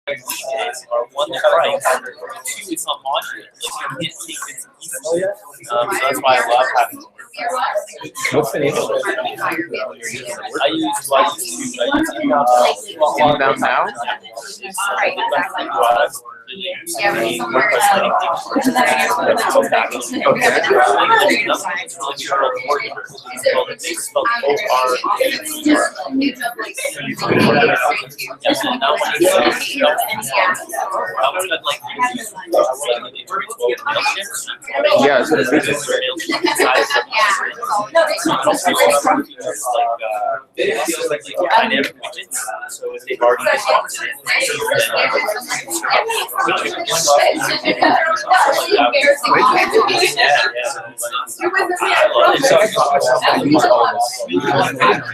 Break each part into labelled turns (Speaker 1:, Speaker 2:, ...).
Speaker 1: is are one, the price, two, it's not modular. Like you can't take bits and pieces. So that's why I love having to work.
Speaker 2: What's the name of it?
Speaker 1: I use
Speaker 2: Inbound now?
Speaker 1: Yeah,
Speaker 2: so it's
Speaker 1: dynamic widgets, so if they've already responded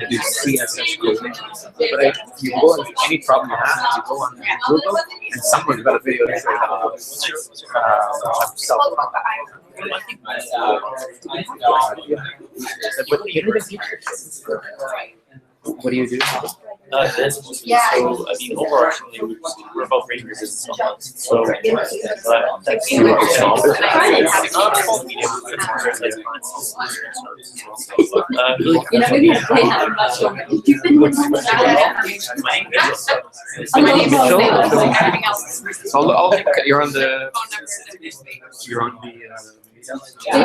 Speaker 2: do CSS code. But if you go on any problem you have, you go on Google, and someone's got a video that says self. But you don't even teach yourself. What do you do?
Speaker 1: This, so I mean, overarchingly, we're both radio business models. So, that's
Speaker 2: You're on the. Yeah.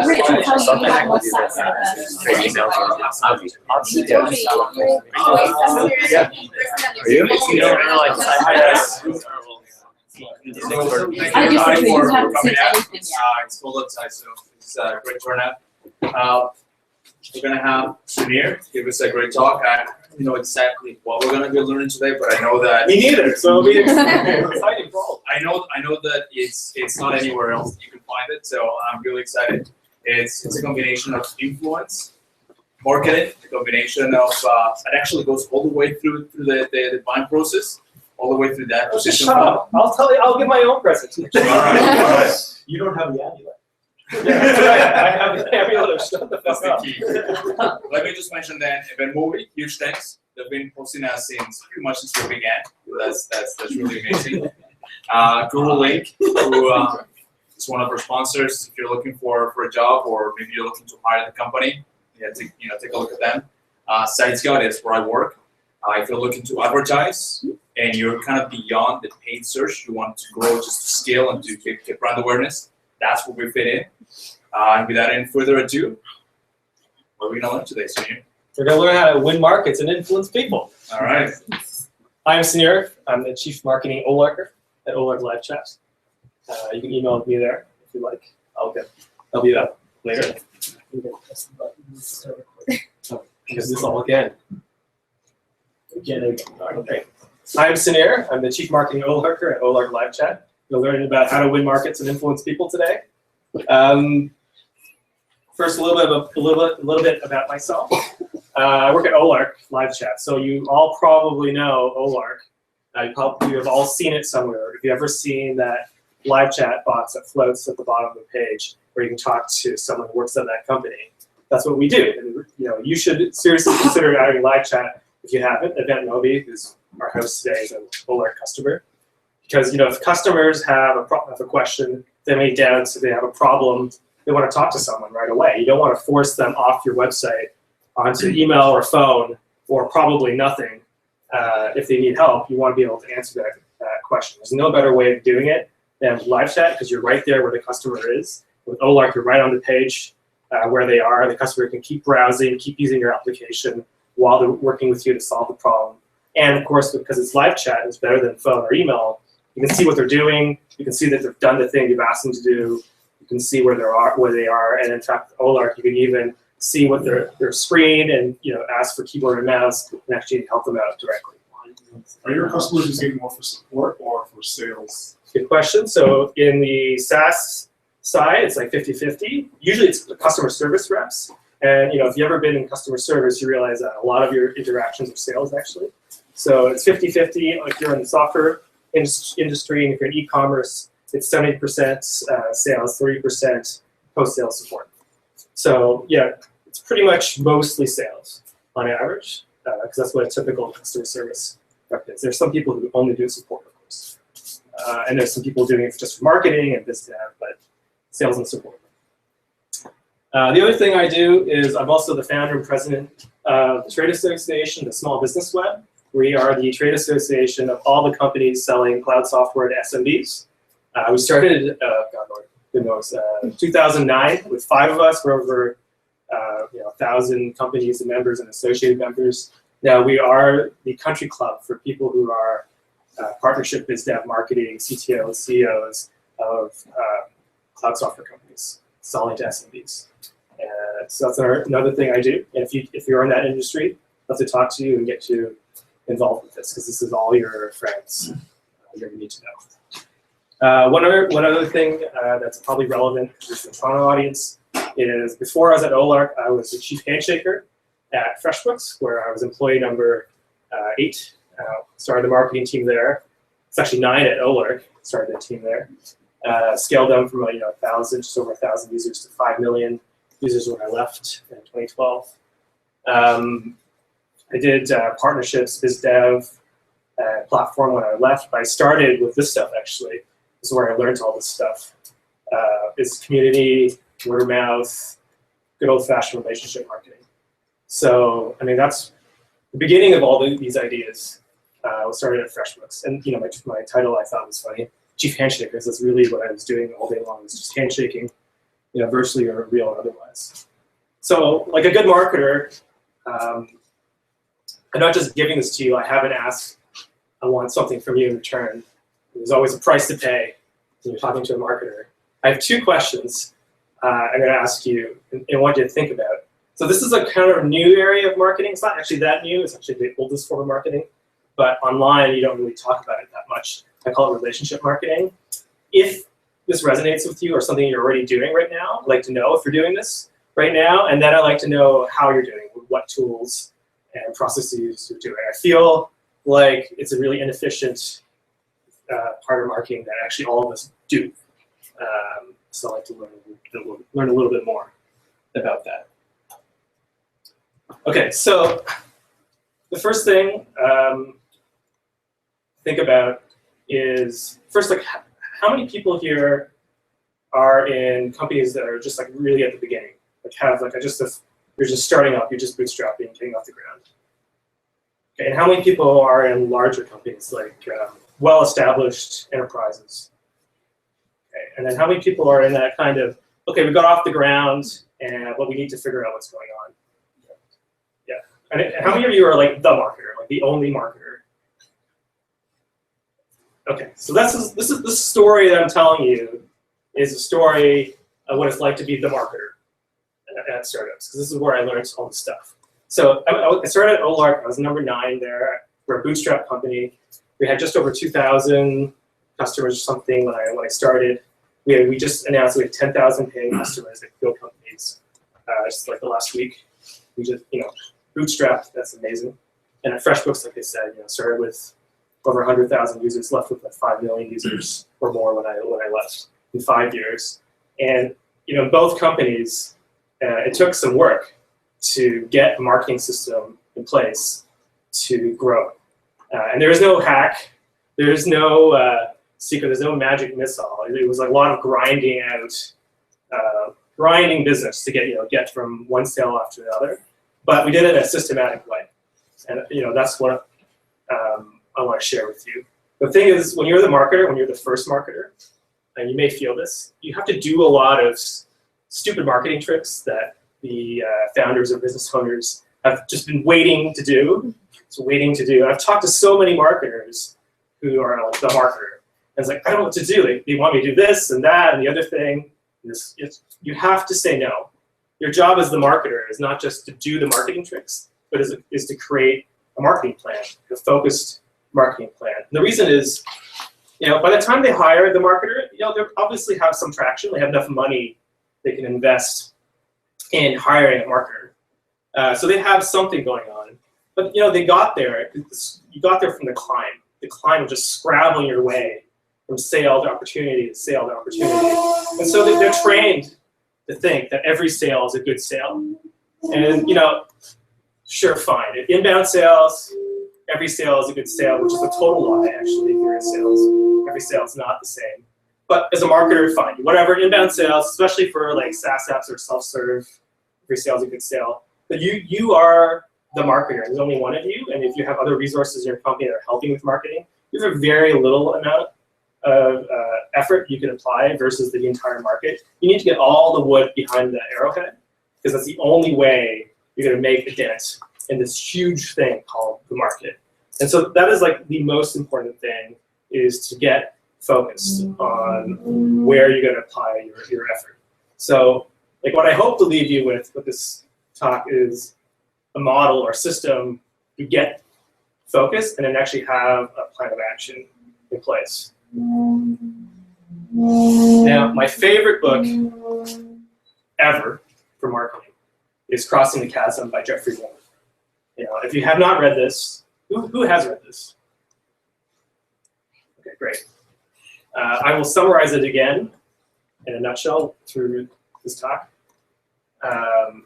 Speaker 2: Are you?
Speaker 1: You don't realize
Speaker 3: it's cold outside, so it's a great turnout. We're going to have Samir give us a great talk. I don't know exactly what we're going to be learning today, but I know that
Speaker 4: me neither. So it'll be exciting.
Speaker 3: I know that it's not anywhere else that you can find it. So I'm really excited. It's a combination of influence, marketing, a combination of it actually goes all the way through the buying process, all the way through that acquisition.
Speaker 4: I'll tell you. I'll give my own presentation.
Speaker 3: All right.
Speaker 4: You don't have the amulet. That's right. I have the amulet. Shut the
Speaker 3: That's
Speaker 4: fuck
Speaker 3: the
Speaker 4: up.
Speaker 3: key. Let me just mention that Event Movie, huge thanks. They've been posting us since pretty much since we began. That's really amazing. Google Link, who is one of our sponsors. If you're looking for a job or maybe you're looking to hire the company, take a look at them. SiteScout is where I work. If you're looking to advertise and you're kind of beyond the paid search, you want to grow just to scale and to get brand awareness, that's where we fit in. And without any further ado, what are we going to learn today, Sunir?
Speaker 4: We're going to learn how to win markets and influence people.
Speaker 3: All right.
Speaker 4: I'm Sunir. I'm the Chief Marketing Olarker at Olark Live Chat. You can email me there if you like. I'll be up later. Because this all again. Okay. I'm Sunir. I'm the Chief Marketing Olarker at Olark Live Chat. We're learning about how to win markets and influence people today. First, a little bit about myself. I work at Olark Live Chat, so you all probably know Olark. You have all seen it somewhere. If you've ever seen that live chat box that floats at the bottom of the page, where you can talk to someone who works at that company, that's what we do. And, you should seriously consider adding live chat if you haven't. Event Moby, who's our host today, is an Olark customer. Because if customers have a question, they have any doubts, if they have a problem, they want to talk to someone right away. You don't want to force them off your website onto email or phone or probably nothing. If they need help, you want to be able to answer that question. There's no better way of doing it than live chat because you're right there where the customer is. With Olark, you're right on the page where they are. The customer can keep browsing, keep using your application while they're working with you to solve the problem. And of course, because it's live chat, it's better than phone or email. You can see what they're doing. You can see that they've done the thing you've asked them to do. You can see where they are, and in fact, with Olark, you can even see what their screen and ask for keyboard and mouse and actually help them out directly.
Speaker 5: Are your customers using more for support or for sales?
Speaker 4: Good question. So in the SaaS side, it's like 50-50. Usually it's the customer service reps. And if you've ever been in customer service, you realize that a lot of your interactions are sales actually. So it's 50-50 if you're in the software industry, and if you're in e-commerce, it's 70% sales, 30% post-sales support. So yeah, it's pretty much mostly sales on average, because that's what a typical customer service rep is. There's some people who only do support, of course. And there's some people doing it just for marketing and biz dev, but sales and support. The other thing I do is I'm also the founder and president of the trade association, the Small Business Web. We are the trade association of all the companies selling cloud software to SMBs. We started, God Lord, who knows, 2009 with 5 of us. We're over 1,000 companies and members and associated members. Now we are the country club for people who are partnership biz dev marketing, CTOs, CEOs of cloud software companies selling to SMBs. So that's another thing I do. And if you're in that industry, I'd love to talk to you and get you involved with this, because this is all your friends you're going to need to know. One other thing that's probably relevant to the Toronto audience is before I was at Olark, I was the chief handshaker at FreshBooks, where I was employee number 8. Started the marketing team there. It's actually 9 at Olark. Started the team there. Scaled them from 1,000, just over 1,000 users to 5 million users when I left in 2012. I did partnerships, biz dev, platform when I left. But I started with this stuff actually. This is where I learned all this stuff. It's community, word of mouth, good old-fashioned relationship marketing. So I mean that's the beginning of all these ideas. Started at FreshBooks, and my title I thought was funny, chief handshaker, because that's really what I was doing all day long, was just handshaking, virtually or real or otherwise. So like a good marketer, I'm not just giving this to you. I haven't asked. I want something from you in return. There's always a price to pay when you're talking to a marketer. I have 2 questions I'm going to ask you and want you to think about. So this is a kind of new area of marketing. It's not actually that new. It's actually the oldest form of marketing. But online, you don't really talk about it that much. I call it relationship marketing. If this resonates with you or something you're already doing right now, I'd like to know if you're doing this right now. And then I'd like to know how you're doing it, what tools and processes you're doing. I feel like it's a really inefficient part of marketing that actually all of us do. So I'd like to learn a little bit more about that. Okay, so the first thing think about is first, like, how many people here are in companies that are just like really at the beginning, like have like you're just starting up, you're just bootstrapping, getting off the ground. Okay, and how many people are in larger companies, like well-established enterprises? Okay, and then how many people are in that kind of, okay, we got off the ground, but we need to figure out what's going on. Yeah, and how many of you are like the marketer, like the only marketer? Okay, so this story that I'm telling you is a story of what it's like to be the marketer at startups, because this is where I learned all this stuff. So I started at Olark. I was number 9 there. We're a bootstrap company. We had just over 2,000 customers or something when I started. We just announced we had 10,000 paying customers at Go companies just like the last week. We just bootstrapped. That's amazing. And at FreshBooks, like I said, started with over 100,000 users, left with like 5 million users or more when I left in 5 years. And in both companies, it took some work to get a marketing system in place to grow. And there is no hack. There is no secret. There's no magic missile. It was like a lot of grinding business to get from one sale after another. But we did it in a systematic way. And that's what I want to share with you. The thing is, when you're the marketer, when you're the first marketer, and you may feel this, you have to do a lot of stupid marketing tricks that the founders or business owners have just been waiting to do. I've talked to so many marketers who are like the marketer. And it's like, I don't know what to do. They want me to do this and that and the other thing. You have to say no. Your job as the marketer is not just to do the marketing tricks, but is to create a marketing plan, a focused marketing plan. And the reason is, by the time they hire the marketer, they obviously have some traction. They have enough money they can invest in hiring a marketer. So they have something going on. But they got there. You got there from the climb. The climb of just scrabbling your way from sale to opportunity to sale to opportunity. And so they're trained to think that every sale is a good sale. And sure, fine. Inbound sales, every sale is a good sale, which is a total lie, actually, if you're in sales. Every sale is not the same. But as a marketer, fine. Whatever, inbound sales, especially for like SaaS apps or self-serve, every sale is a good sale. But you are the marketer. There's only one of you, and if you have other resources in your company that are helping with marketing, you have a very little amount of effort you can apply versus the entire market. You need to get all the wood behind the arrowhead, because that's the only way you're going to make a dent in this huge thing called the market. And so that is like the most important thing, is to get focused on where you're going to apply your effort. So like what I hope to leave you with this talk is a model or system to get focused and then actually have a plan of action in place. Now, my favorite book ever for marketing is Crossing the Chasm by Jeffrey Moore. You know, if you have not read this, who has read this? Okay, great. I will summarize it again in a nutshell through this talk,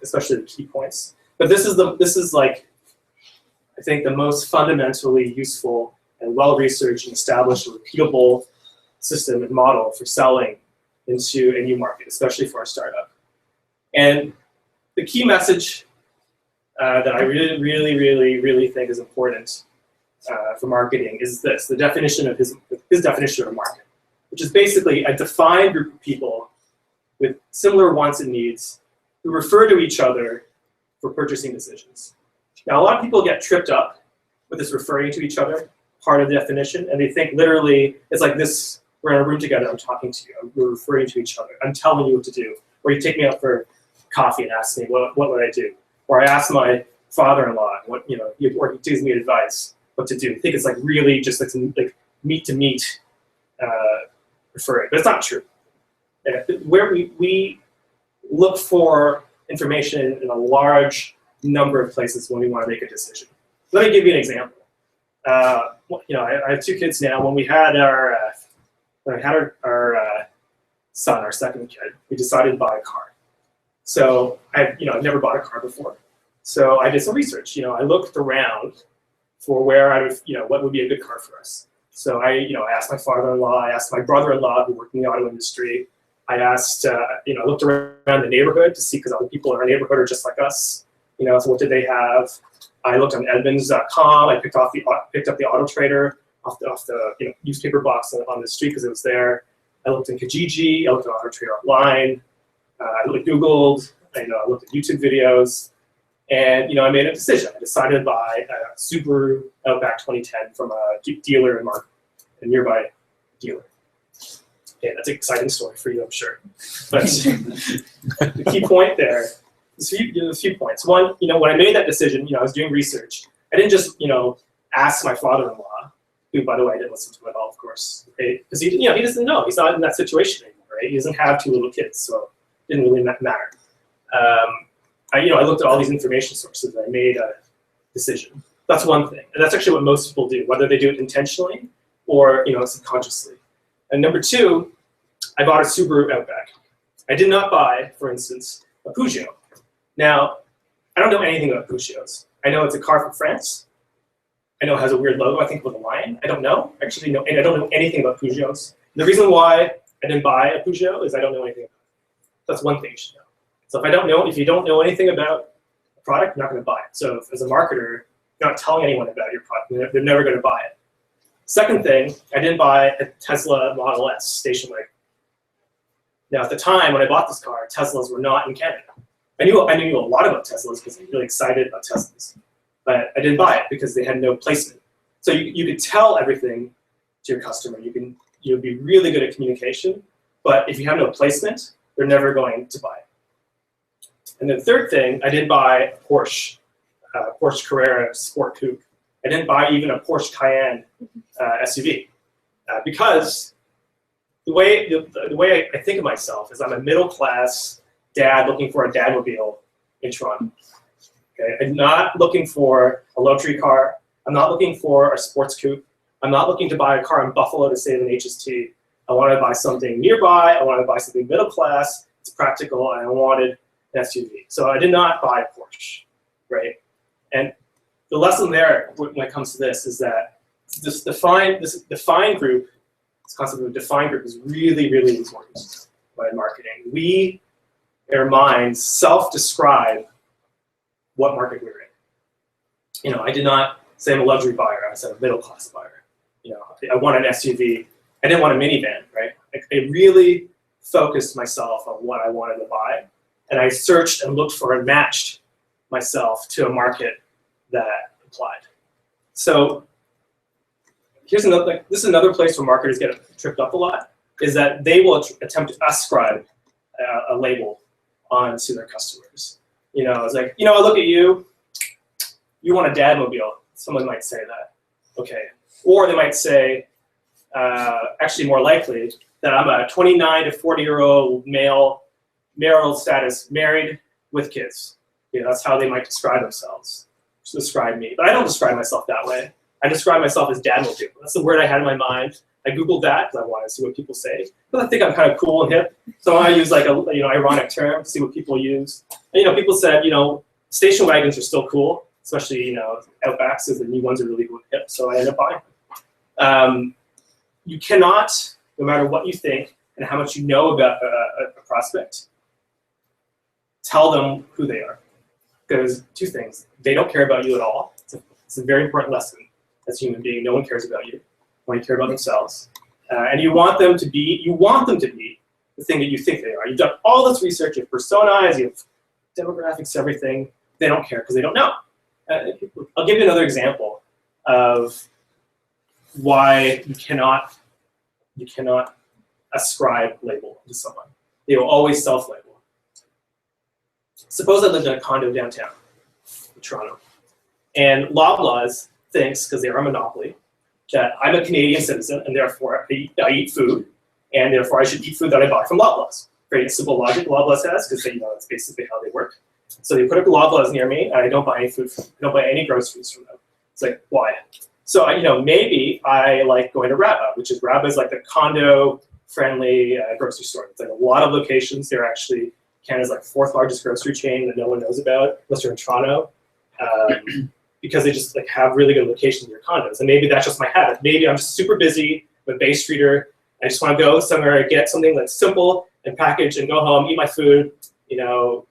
Speaker 4: especially the key points. But this is like, I think, the most fundamentally useful and well-researched and established and repeatable system and model for selling into a new market, especially for a startup. And the key message that I really think is important for marketing is this: the definition of his definition of a market, which is basically a defined group of people with similar wants and needs who refer to each other for purchasing decisions. Now, a lot of people get tripped up with this referring to each other part of the definition, and they think literally it's like this: we're in a room together, I'm talking to you, we're referring to each other, I'm telling you what to do, or you take me out for coffee and ask me what would I do, or I ask my father-in-law what, you know, or he gives me advice what to do. I think it's like really just like meet to meet referring, but it's not true. Where we look for information in a large number of places when we want to make a decision. Let me give you an example. You know, I have two kids now. When we had our son, our second kid, we decided to buy a car. So I've never bought a car before. So I did some research. You know, I looked around for where I would, what would be a good car for us. So I asked my father-in-law, I asked my brother-in-law who worked in the auto industry. I asked, I looked around the neighborhood to see, because other people in our neighborhood are just like us. You know, so what did they have? I looked on Edmunds.com. I picked up the Auto Trader off the newspaper box on the street because it was there. I looked in Kijiji. I looked at Auto Trader online. I Googled. I looked at YouTube videos, and I made a decision. I decided to buy a Subaru Outback 2010 from a dealer in a nearby dealer. Yeah, that's an exciting story for you, I'm sure. But the key point there. There's a few points. One, when I made that decision, I was doing research. I didn't just, ask my father-in-law, who, by the way, I didn't listen to at all, of course, because he doesn't know. He's not in that situation anymore, right? He doesn't have two little kids, so it didn't really matter. I looked at all these information sources. And I made a decision. That's one thing, and that's actually what most people do, whether they do it intentionally or subconsciously. And number two, I bought a Subaru Outback. I did not buy, for instance, a Peugeot. Now, I don't know anything about Peugeots. I know it's a car from France. I know it has a weird logo, I think with a lion. I don't know, actually, and I don't know anything about Peugeots. The reason why I didn't buy a Peugeot is I don't know anything about it. That's one thing you should know. So if you don't know anything about a product, you're not going to buy it. So as a marketer, you're not telling anyone about your product. They're never going to buy it. Second thing, I didn't buy a Tesla Model S station wagon. Now, at the time when I bought this car, Teslas were not in Canada. I knew a lot about Teslas because I'm really excited about Teslas, but I didn't buy it because they had no placement. So you could tell everything to your customer. You'd be really good at communication, but if you have no placement, they're never going to buy it. And the third thing, I didn't buy a Porsche Carrera Sport Coupe. I didn't buy even a Porsche Cayenne SUV because the way I think of myself is I'm a middle-class dad looking for a dadmobile in Toronto. Okay? I'm not looking for a luxury car. I'm not looking for a sports coupe. I'm not looking to buy a car in Buffalo to save an HST. I want to buy something nearby. I want to buy something middle class. It's practical, and I wanted an SUV. So I did not buy a Porsche, right? And the lesson there when it comes to this is that this defined group, this concept of a defined group is really, really important by marketing. We, in our minds, self-describe what market we're in. I did not say I'm a luxury buyer. I said a middle-class buyer. I want an SUV. I didn't want a minivan, right? I really focused myself on what I wanted to buy, and I searched and looked for and matched myself to a market that applied. So here's another. This is another place where marketers get tripped up a lot. Is that they will attempt to ascribe a label onto their customers. It's like, I look at you. You want a dadmobile. Someone might say that. Okay. Or they might say, actually more likely, that I'm a 29 to 40-year-old male, marital status, married with kids. That's how they might describe themselves, describe me. But I don't describe myself that way. I describe myself as dadmobile. That's the word I had in my mind. I Googled that because I wanted to see what people say. But I think I'm kind of cool and hip. So I use like a ironic term to see what people use. And, people said, station wagons are still cool, especially, Outbacks, because the new ones are really cool and hip. So I ended up buying them. You cannot, no matter what you think and how much you know about a prospect, tell them who they are. Because two things, they don't care about you at all. It's a very important lesson as a human being. No one cares about you. Only care about themselves. And you want them to be the thing that you think they are. You've done all this research, you have personas, you have demographics, everything. They don't care because they don't know. I'll give you another example of why you cannot ascribe label to someone. They will always self-label. Suppose I lived in a condo downtown in Toronto, and Loblaws thinks, because they're a monopoly, that I'm a Canadian citizen, and therefore I eat food, and therefore I should eat food that I buy from Loblaws. Very simple logic Loblaws has, because that's basically how they work. So they put up Loblaws near me, and I don't buy any food from them. I don't buy any groceries from them. It's like, why? So maybe I like going to Rabba, which is Rabba is like the condo-friendly grocery store. It's like a lot of locations. They're actually Canada's like 4th largest grocery chain that no one knows about, unless you're in Toronto, because they just have really good locations in your condos. And maybe that's just my habit. Maybe I'm just super busy, I'm a Bay Streeter. I just want to go somewhere, get something that's simple and package, and go home, eat my food, go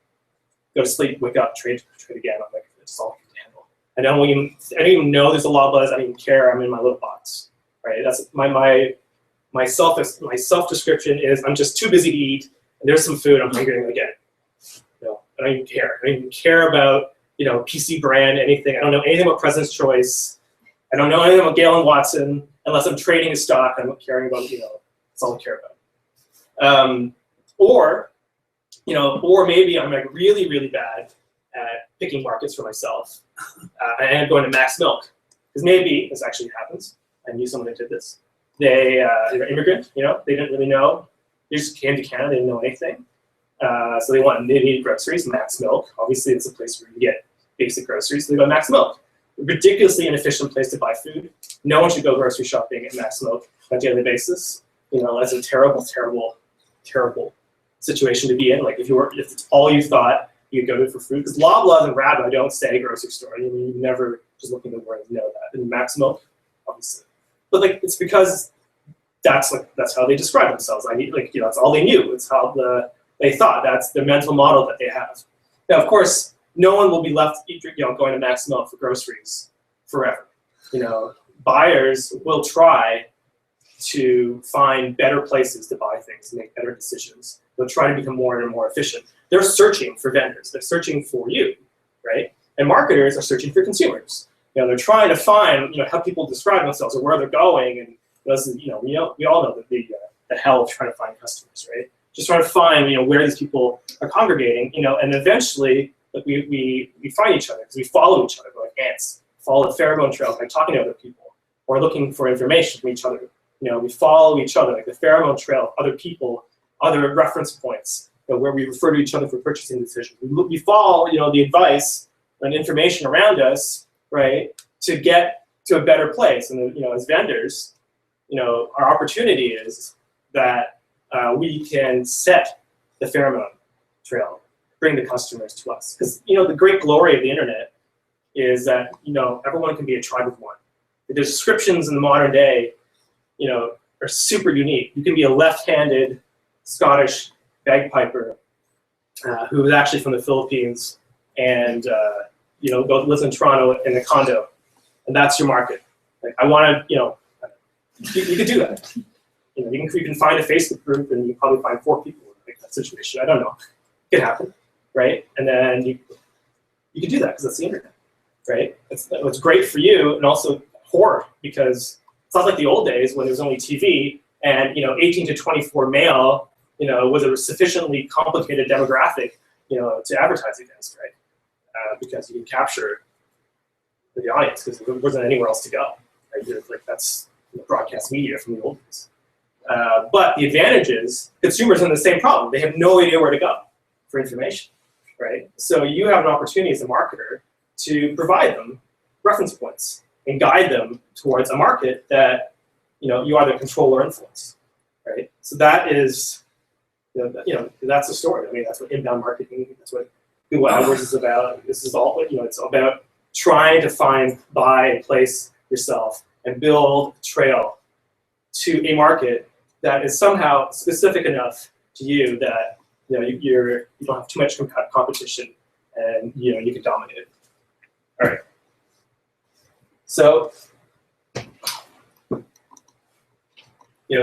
Speaker 4: to sleep, wake up, trade again. I'm like, it's all I can handle. I don't even know there's a Loblaws. I don't even care. I'm in my little box, right? That's my self-description is I'm just too busy to eat. And there's some food, I'm hungry again. I don't even care. I don't even care about, PC brand, anything. I don't know anything about President's Choice. I don't know anything about Galen Watson, unless I'm trading a stock. I'm not caring about, that's all I care about. Or maybe I'm like really, really bad at picking markets for myself. I end up going to Max Milk. Because maybe, this actually happens, I knew someone that did this. They're an immigrant, they didn't really know. They just came to Canada, they didn't know anything. So they needed groceries, Max Milk. Obviously, it's a place where you get basic groceries, so they go to Max Milk. A ridiculously inefficient place to buy food. No one should go grocery shopping at Max Milk on a daily basis. That's a terrible, terrible, terrible situation to be in. Like if it's all you thought you'd go to for food, because Loblaws and Rabba don't say grocery store. You never just look in the word and know that. And Max Milk, obviously. But it's because that's how they describe themselves. That's all they knew. It's how they thought. That's the mental model that they have. Now, of course, no one will be left, going to Max Milk for groceries forever. Buyers will try to find better places to buy things, make better decisions. They'll try to become more and more efficient. They're searching for vendors. They're searching for you, right? And marketers are searching for consumers. They're trying to find, how people describe themselves or where they're going. And we all know the hell of trying to find customers, right? Just trying to find, where these people are congregating, and eventually we find each other because we follow each other. We're like ants. Follow the pheromone trail by talking to other people or looking for information from each other. We follow each other, like the pheromone trail of other people, other reference points, where we refer to each other for purchasing decisions. We follow, the advice and information around us, right, to get to a better place. And as vendors, our opportunity is that we can set the pheromone trail, bring the customers to us. Because the great glory of the internet is that, everyone can be a tribe of one. The descriptions in the modern day, are super unique. You can be a left-handed Scottish bagpiper who is actually from the Philippines and, lives in Toronto in a condo, and that's your market. Like, I want to, you could do that. You can find a Facebook group and you can probably find 4 people in that situation. I don't know. It could happen, right? And then you can do that because that's the internet, right? It's great for you, and also horror, because it's not like the old days when there was only TV and 18 to 24 male, was a sufficiently complicated demographic, to advertise against, right? Because you can capture the audience because there wasn't anywhere else to go. Right? Like that's broadcast media from the old days. But the advantage is consumers have the same problem. They have no idea where to go for information, right? So you have an opportunity as a marketer to provide them reference points and guide them towards a market that you either control or influence, right? So that is, that's the story. I mean, that's what inbound marketing. That's what Google AdWords is about. This is all, it's about trying to buy, and place yourself and build a trail to a market that is somehow specific enough to you that you don't have too much competition and you can dominate it. All right. So,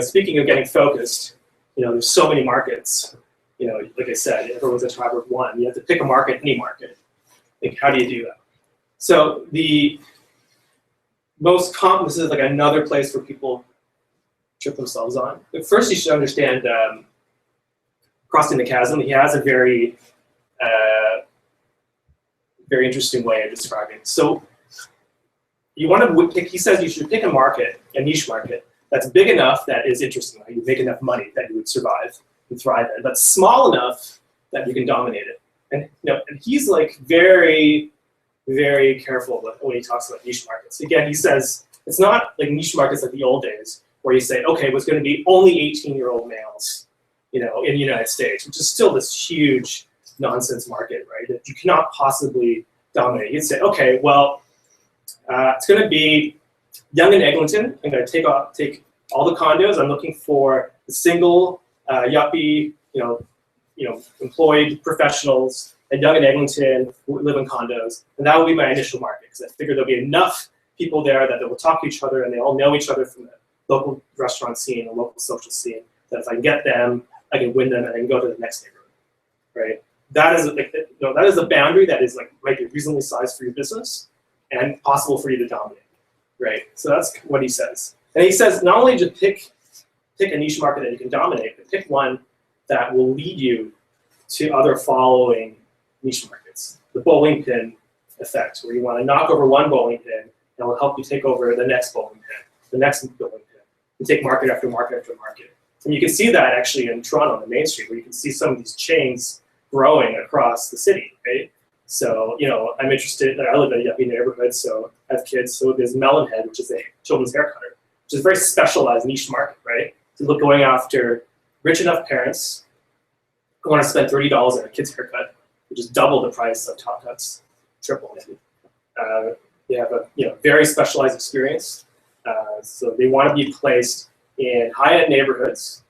Speaker 4: speaking of getting focused, there's so many markets. Like I said, everyone's a tribe of one. You have to pick a market, any market. Like, how do you do that? So the most common, this is like another place where people trip themselves on. But first, you should understand Crossing the Chasm. He has a very, very interesting way of describing it. So you want to pick, he says you should pick a market, a niche market, that's big enough that is interesting. Like you make enough money that you would survive and thrive in, but small enough that you can dominate it. And and he's like very, very careful when he talks about niche markets. Again, he says it's not like niche markets like the old days where you say, okay, well, it's going to be only 18-year-old males, in the United States, which is still this huge nonsense market, right? That you cannot possibly dominate. You'd say, okay, well, it's going to be Yonge and Eglinton. I'm going to take all the condos. I'm looking for the single yuppie, employed professionals at Yonge and Eglinton who live in condos, and that will be my initial market because I figure there'll be enough people there that they will talk to each other and they all know each other from the local restaurant scene, the local social scene. That if I can get them, I can win them, and I can go to the next neighborhood, right? That is that is a boundary that is might be reasonably sized for your business and possible for you to dominate, right? So that's what he says. And he says not only to pick a niche market that you can dominate, but pick one that will lead you to other following niche markets. The bowling pin effect, where you want to knock over one bowling pin, and it will help you take over the next bowling pin, the next bowling pin, and take market after market after market. And you can see that actually in Toronto on the Main Street, where you can see some of these chains growing across the city, right? So, I'm interested, I live in a yuppie neighborhood, so I have kids, so there's Melonhead, which is a children's hair cutter, which is a very specialized niche market, right? So look, going after rich enough parents who want to spend $30 on a kid's haircut, which is double the price of Top Cuts, triple maybe. They have a very specialized experience, so they want to be placed in high-end neighborhoods.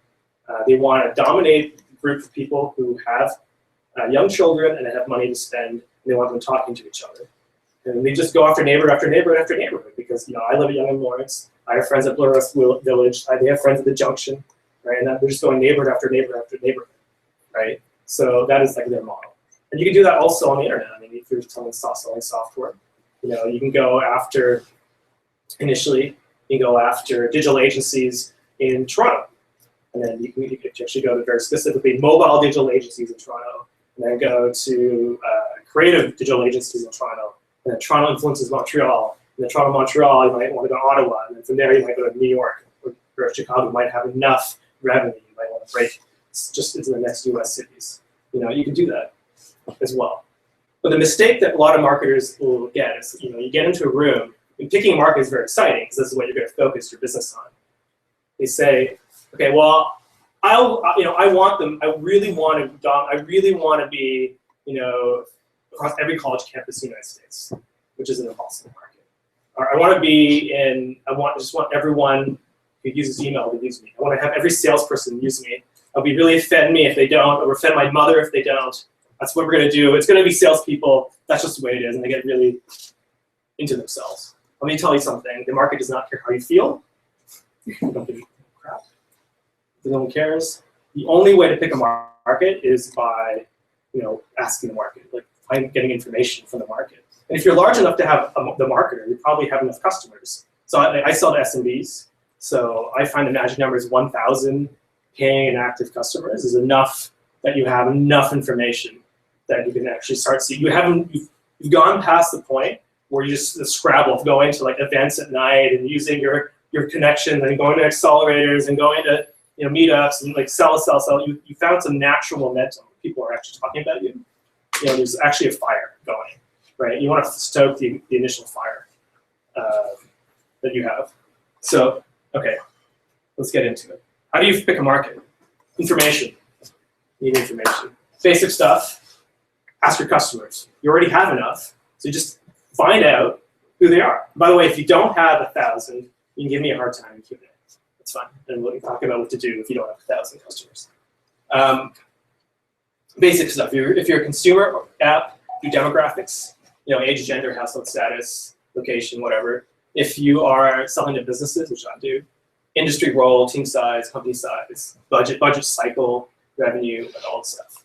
Speaker 4: They want to dominate a group of people who have young children and have money to spend, and they want them talking to each other. And they just go after neighborhood after neighborhood after neighborhood because I live at Yonge and Lawrence. I have friends at Blue Earth Village. They have friends at the Junction, right? And they're just going neighborhood after neighborhood after neighborhood, right? So that is like their model. And you can do that also on the internet. I mean, if you're selling software, you can go after, initially, you can go after digital agencies in Toronto. And then you can actually go to very specifically mobile digital agencies in Toronto, and then go to creative digital agencies in Toronto, and then Toronto influences Montreal, and then Toronto, Montreal, you might want to go to Ottawa, and then from there you might go to New York, or Chicago might have enough revenue, you might want to break just into the next US cities. You can do that as well. But the mistake that a lot of marketers will get is, you get into a room, and picking a market is very exciting because this is what you're going to focus your business on. They say, okay, well, I want them. I really want to be, across every college campus in the United States. which is an impossible market. Or I want to be in, just want everyone who uses email to use me. I want to have every salesperson use me. I'll be really offend me if they don't, or offend my mother if they don't. That's what we're going to do. It's going to be salespeople. That's just the way it is, and they get really into themselves. Let me tell you something. The market does not care how you feel. Don't give a crap. No one cares. The only way to pick a market is by, asking the market, like getting information from the market. And if you're large enough to have the marketer, you probably have enough customers. So I sell to SMBs. So I find the magic number is 1,000 paying and active customers is enough that you have enough information that you can actually start seeing. You've gone past the point where you just scrabble of going to like events at night and using your connections and going to accelerators and going to meetups and like sell. You found some natural momentum. People are actually talking about you. There's actually a fire going, right? You want to stoke the initial fire that you have. So, okay, let's get into it. How do you pick a market? Information. You need information. Basic stuff. Ask your customers. You already have enough, so just find out who they are. By the way, if you don't have 1,000, you can give me a hard time in Q&A. That's fine, and we'll talk about what to do if you don't have 1,000 customers. Basic stuff. If you're a consumer app, do demographics. Age, gender, household status, location, whatever. If you are selling to businesses, which I do, industry role, team size, company size, budget cycle, revenue, and all the stuff.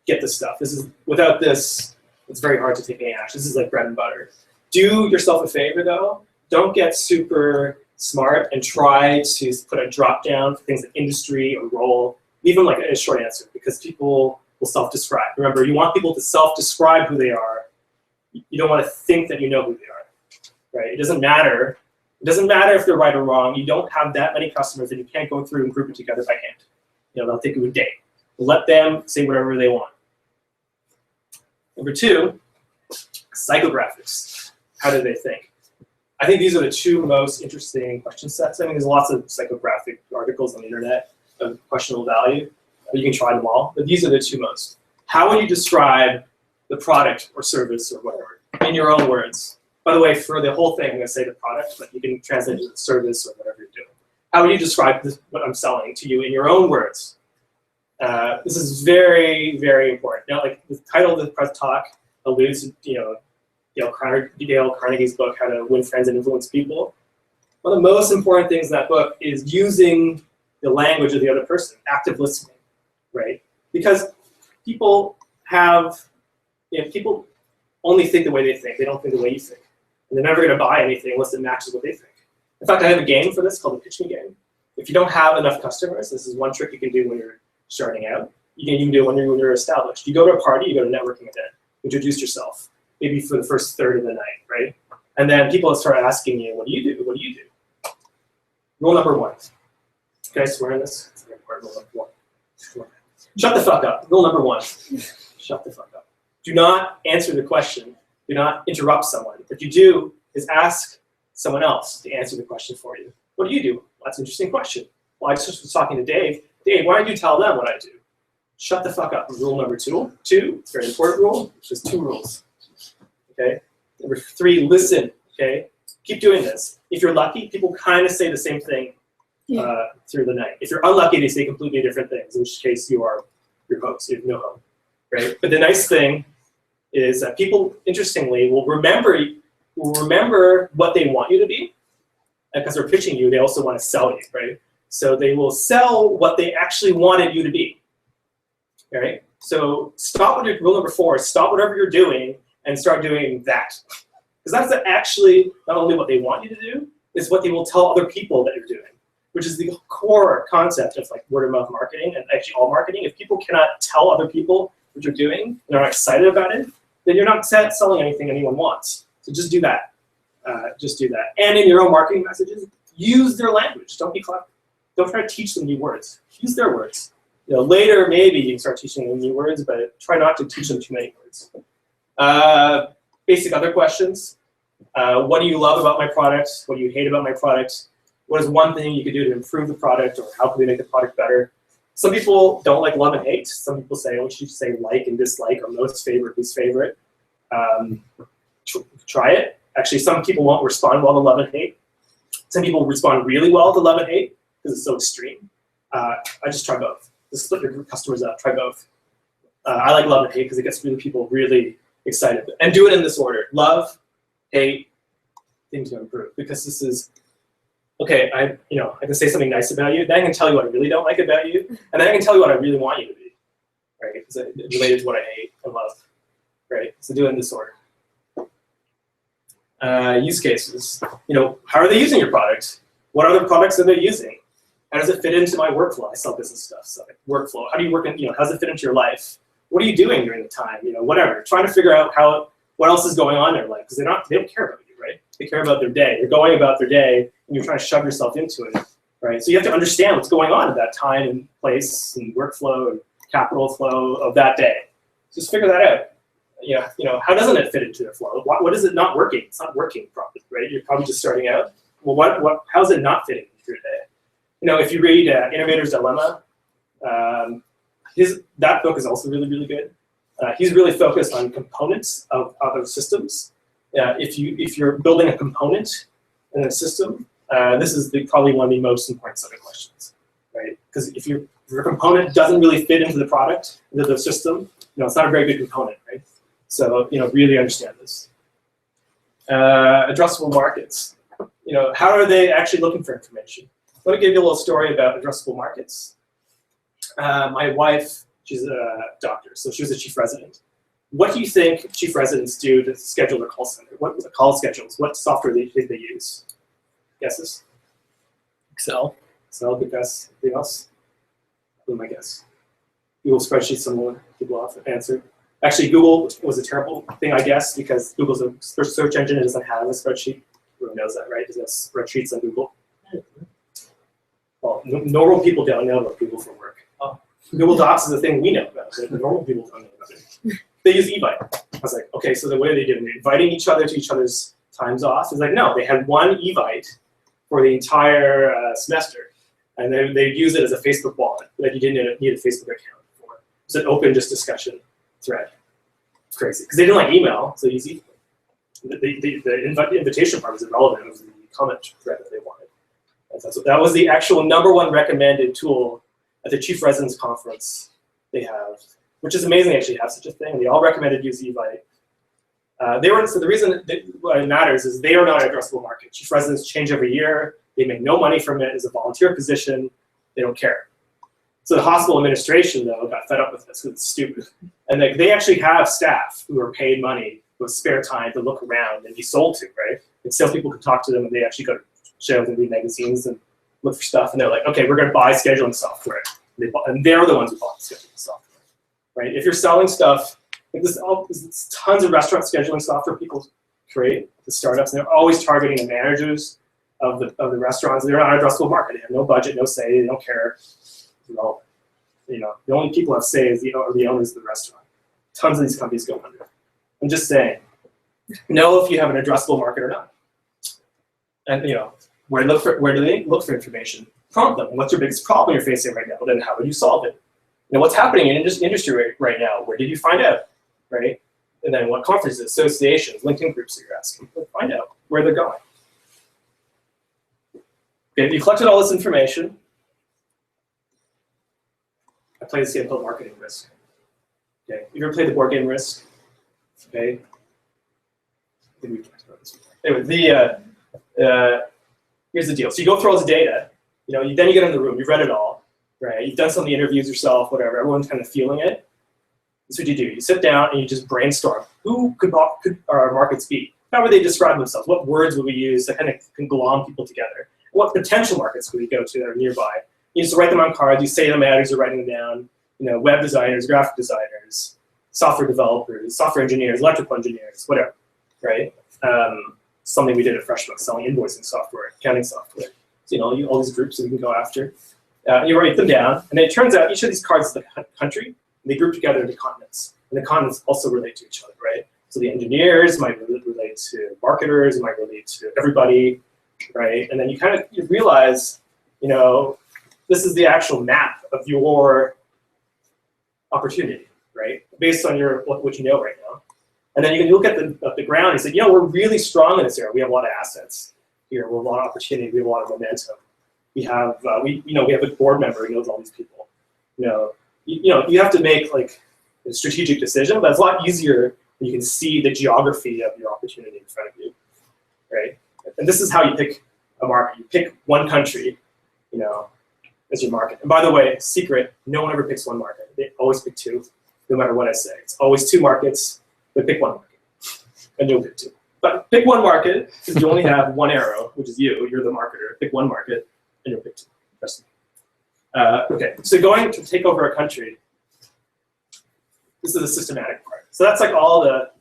Speaker 4: Get this stuff. Without this, it's very hard to take any action. This is like bread and butter. Do yourself a favor though. Don't get super smart and try to put a drop down for things like industry or role. Leave them like a short answer because people will self-describe. Remember, you want people to self-describe who they are. You don't want to think that you know who they are, right? It doesn't matter. It doesn't matter if they're right or wrong. You don't have that many customers that you can't go through and group it together by hand. They'll take it a day. Let them say whatever they want. Number two, psychographics. How do they think? I think these are the two most interesting question sets. I mean, there's lots of psychographic articles on the internet of questionable value. You can try them all, but these are the two most. How would you describe the product or service or whatever in your own words? By the way, for the whole thing, I'm going to say the product, but you can translate it to the service or whatever you're doing. How would you describe what I'm selling to you in your own words? This is very, very important. Like the title of the talk alludes to, Dale Carnegie's book, How to Win Friends and Influence People. One of the most important things in that book is using the language of the other person, active listening, right? Because people people only think the way they think. They don't think the way you think. And they're never going to buy anything unless it matches what they think. In fact, I have a game for this called the Pitch Me Game. If you don't have enough customers, this is one trick you can do when you're starting out. You can do it when you're established. You go to a party, you go to a networking event, introduce yourself, maybe for the first third of the night, right? And then people start asking you, what do you do? What do you do? Rule number one. Can I swear in this? It's very important. Rule number one. Shut the fuck up. Rule number one. Shut the fuck up. Do not answer the question. Do not interrupt someone. What you do is ask someone else to answer the question for you. What do you do? Well, that's an interesting question. Well, I just was talking to Dave. Dave, why don't you tell them what I do? Shut the fuck up. Rule number two. Very important rule. There's 2 rules. Okay. Number 3, listen. Okay. Keep doing this. If you're lucky, people kind of say the same thing through the night. If you're unlucky, they say completely different things, in which case you are your host. You have no hope. Right? But the nice thing is that people, interestingly, will remember what they want you to be. And because they're pitching you, they also want to sell you, right? So they will sell what they actually wanted you to be. All right? So rule number 4 is stop whatever you're doing and start doing that. Because that's actually not only what they want you to do, it's what they will tell other people that you're doing, which is the core concept of like word of mouth marketing and actually all marketing. If people cannot tell other people what you're doing and they're not excited about it, then you're not selling anything anyone wants. So just do that. Just do that. And in your own marketing messages, use their language. Don't be clever. Don't try to teach them new words. Use their words. Later, maybe you can start teaching them new words, but try not to teach them too many words. Basic other questions. What do you love about my product? What do you hate about my product? What is one thing you could do to improve the product, or how can we make the product better? Some people don't like love and hate. Some people say, oh, you should say like and dislike, or most favorite, least favorite. Try it. Actually, some people won't respond well to love and hate. Some people respond really well to love and hate because it's so extreme. I just try both. Just split your customers up. Try both. I like love and hate because it gets people really excited. And do it in this order: love, hate, thing to improve. Because this is okay. I can say something nice about you. Then I can tell you what I really don't like about you, and then I can tell you what I really want you to be. Right? Because it's related to what I hate and love. Right? So do it in this order. Use cases. How are they using your product? What other products are they using? How does it fit into my workflow? I sell business stuff, so workflow. How do you work in, how does it fit into your life? What are you doing during the time? Whatever. Trying to figure out what else is going on in their life, because they don't care about you, right? They care about their day. They're going about their day, and you're trying to shove yourself into it, right? So you have to understand what's going on at that time and place and workflow and capital flow of that day. Just figure that out. How doesn't it fit into their flow? What is it not working? It's not working properly, right? You're probably just starting out. Well, how's it not fitting into your day? If you read Innovator's Dilemma, that book is also really, really good. He's really focused on components of other systems. If you're building a component in a system, this is probably one of the most important set of questions, right? Because if your component doesn't really fit into the product, into the system, it's not a very good component, right? So really understand this. Addressable markets. How are they actually looking for information? Let me give you a little story about addressable markets. My wife, she's a doctor, so she was a chief resident. What do you think chief residents do to schedule their call center? What are the call schedules? What software did they use? Guesses?
Speaker 1: Excel.
Speaker 4: Excel, good guess. Anything else? What am I guess? Google spreadsheets, some people often answer. Actually, Google was a terrible thing, I guess, because Google's a search engine. It doesn't have a spreadsheet. Everyone knows that, right? It doesn't have spreadsheets on Google. Well, normal people don't know about Google for work. Google Docs is a thing we know about, but the normal people don't know about it. They use eVite. I was like, okay, so the way they did it, they're inviting each other to each other's times off. It's like, no, they had one eVite for the entire semester, and then they'd use it as a Facebook wallet that you didn't need a Facebook account for. It's an open just discussion thread. It's crazy, because they didn't like email, so they used eVite. The invitation part was irrelevant. It was the comment thread that they wanted. So that was the actual #1 recommended tool at the Chief Residents Conference they have, which is amazing they actually have such a thing. They all recommended use eVite. So the reason why it matters is they are not an addressable market. Chief Residents change every year. They make no money from it. It's a volunteer position. They don't care. So the hospital administration, though, got fed up with this because it's stupid. And they actually have staff who are paid money with spare time to look around and be sold to, right? And salespeople can talk to them, and they actually go to shows and read magazines and look for stuff. And they're like, okay, we're going to buy scheduling software. And they're the ones who bought the scheduling software, right? If you're selling stuff, like there's tons of restaurant scheduling software people create, the startups, and they're always targeting the managers of the restaurants. They're not an addressable market. They have no budget, no say. They don't care. The only people who have say is the owners of the restaurant. Tons of these companies go under. I'm just saying, know if you have an addressable market or not. And where do they look for information? Prompt them. What's your biggest problem you're facing right now? Then how would you solve it? What's happening in industry right now? Where did you find out? Right? And then what conferences, associations, LinkedIn groups that you're asking? Find out where they're going. Okay, if you collected all this information, I play this game called Marketing Risk. Okay, you ever played the board game Risk? Okay. I think we've talked about this before. Anyway, here's the deal. So you go through all this data, then you get in the room, you've read it all, right? You've done some of the interviews yourself, whatever, everyone's kind of feeling it. That's what you do. You sit down and you just brainstorm. Who could our markets be? How would they describe themselves? What words would we use to kind of conglom people together? What potential markets could we go to that are nearby? You just write them on cards, you say them out as you're writing them down. Web designers, graphic designers, software developers, software engineers, electrical engineers, whatever, right? Something we did at FreshBooks, selling invoicing software, accounting software. So, all these groups that we can go after. You write them down, and it turns out each of these cards is a country, and they group together into continents. And the continents also relate to each other, right? So the engineers might relate to marketers, might relate to everybody, right? And then you realize, this is the actual map of your opportunity, right? Based on what you know right now. And then you can look at the ground and say, you know, we're really strong in this area. We have a lot of assets here. We have a lot of opportunity. We have a lot of momentum. We have we have a board member who knows all these people. You have to make like a strategic decision, but it's a lot easier when you can see the geography of your opportunity in front of you, right? And this is how you pick a market. You pick one country, as your market. And by the way, secret, no one ever picks one market. They always pick two, no matter what I say. It's always two markets, but pick one market, and you'll pick two. But pick one market, because you only have one arrow, which is you. You're the marketer. Pick one market, and you'll pick two. Trust me. Okay, so going to take over a country, this is the systematic part. So that's like all the,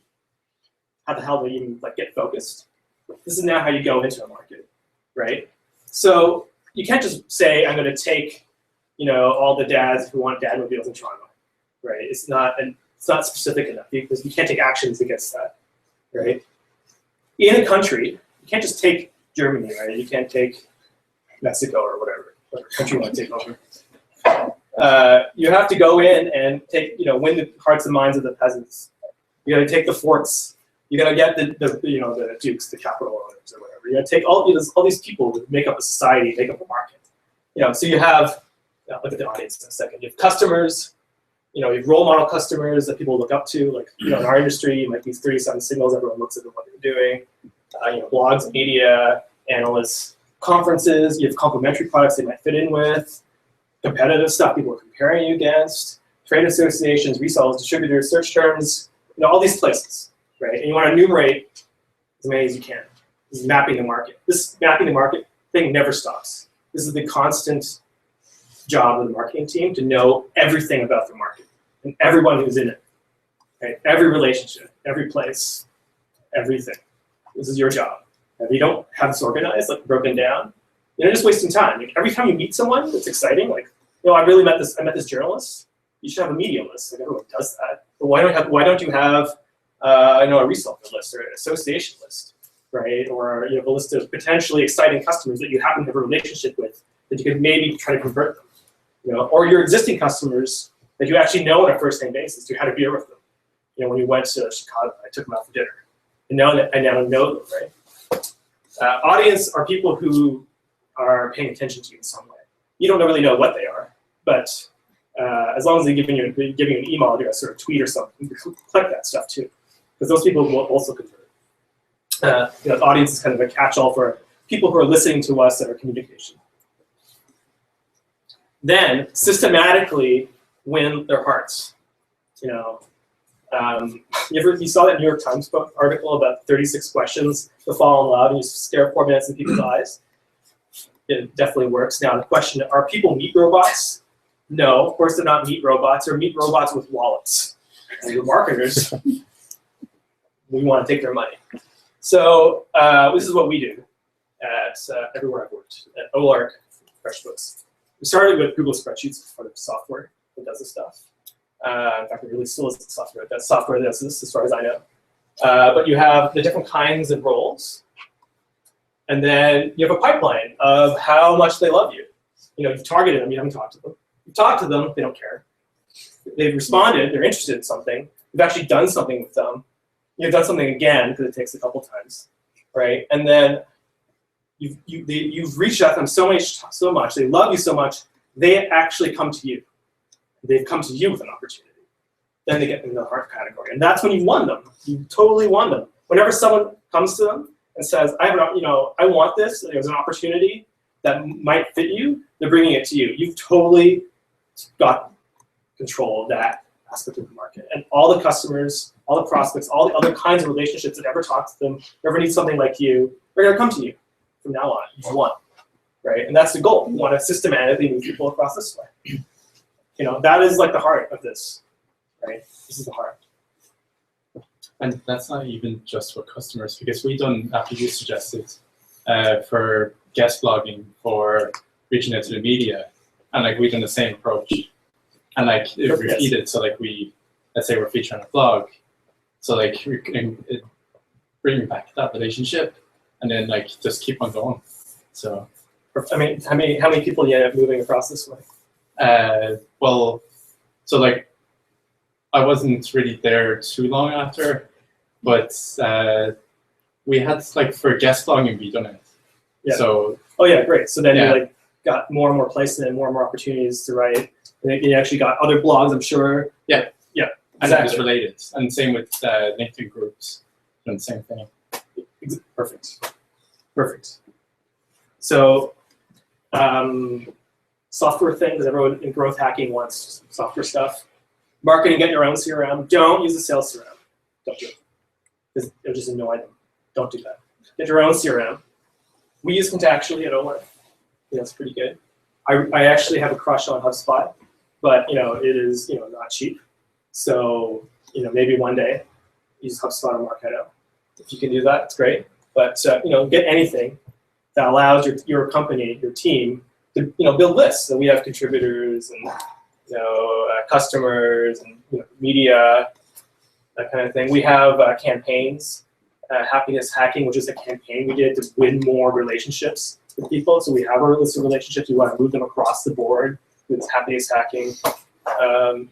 Speaker 4: how the hell do you even like get focused? This is now how you go into a market, right? So you can't just say, I'm going to take, all the dads who want dadmobiles in Toronto, right? It's not specific enough because you can't take actions against that, right? In a country, you can't just take Germany, right? You can't take Mexico or whatever country you want to take over. You have to go in and take, win the hearts and minds of the peasants. You got to take the forts. You got to get the dukes, the capital owners, or whatever. You got to take all these people who make up a society, make up a market. So you have, look at the audience in a second. You have customers. You have role model customers that people look up to. Like in our industry, you might be 37 signals. Everyone looks at what they're doing. Blogs, media, analysts, conferences. You have complementary products they might fit in with. Competitive stuff people are comparing you against. Trade associations, resellers, distributors, search terms. All these places, right? And you want to enumerate as many as you can. This is mapping the market. This mapping the market thing never stops. This is the constant job of the marketing team to know everything about the market and everyone who's in it, right? Every relationship, every place, everything. This is your job. If you don't have this organized, like broken down, you're just wasting time. Like, every time you meet someone that's exciting, like, I met this journalist. You should have a media list. Like, everyone does that. But why don't you have a reseller list or an association list, right? Or you have a list of potentially exciting customers that you happen to have a relationship with that you could maybe try to convert them. Or your existing customers that you actually know on a first-name basis. You had a beer with them. When we went to Chicago, I took them out for dinner. And now I now know them, right? Audience are people who are paying attention to you in some way. You don't really know what they are, but as long as they're giving you an email address or a tweet or something, you can collect that stuff too, because those people will also convert. The audience is kind of a catch-all for people who are listening to us in our communication. Then systematically win their hearts. You saw that New York Times article about 36 questions to fall in love, and you stare 4 minutes in people's eyes. It definitely works. Now the question: are people meat robots? No, of course they're not meat robots. They're meat robots with wallets. And the marketers, we want to take their money. So this is what we do at everywhere I've worked. At OLARC, FreshBooks. We started with Google Spreadsheets for the software that does this stuff. In fact, it really still is the software. That software does this, as far as I know. But you have the different kinds of roles. And then you have a pipeline of how much they love you. You've targeted them, you haven't talked to them. You've talked to them, they don't care. They've responded, they're interested in something. You've actually done something with them. You've done something again, because it takes a couple times, right? And then you've reached out to them so much, they love you so much, they actually come to you. They've come to you with an opportunity. Then they get into the heart category. And that's when you won them. You totally won them. Whenever someone comes to them and says, I want this, there's an opportunity that might fit you, they're bringing it to you. You've totally got control of that aspect of the market. And all the customers, all the prospects, all the other kinds of relationships that ever talk to them, ever need something like you, they're going to come to you from now on. You've won, right? And that's the goal. You want to systematically move people across this way. That is like the heart of this, right? This is the heart.
Speaker 6: And that's not even just for customers, because we've done, after you suggested, for guest blogging, for reaching out to the media, and we've done the same approach. And it repeated, so let's say we're featuring a blog, so bring back that relationship, and then just keep on going. So,
Speaker 4: how many people do you end up moving across this way?
Speaker 6: Well, so I wasn't really there too long after, but we had like for guest blogging we done it.
Speaker 4: Yeah.
Speaker 6: So
Speaker 4: Oh yeah, great. So then
Speaker 6: Yeah.
Speaker 4: you like got more and more placement, more and more opportunities to write. And then you actually got other blogs, I'm sure.
Speaker 6: Yeah.
Speaker 4: Yeah.
Speaker 6: and it was
Speaker 4: Exactly.
Speaker 6: related, and same with LinkedIn groups, and the same thing.
Speaker 4: Perfect. Perfect. So software things, everyone in growth hacking wants software stuff. Marketing, get your own CRM. Don't use the sales CRM. Don't do it. Because it'll just annoy them. Don't do that. Get your own CRM. We use Contactually at OLED. It's pretty good. I actually have a crush on HubSpot, but it is not cheap. So maybe one day use HubSpot or Marketo. If you can do that, it's great. But get anything that allows your company, your team, to build lists. So we have contributors and customers and media, that kind of thing. We have campaigns, happiness hacking, which is a campaign we did to win more relationships with people. So we have our list of relationships. We want to move them across the board with this happiness hacking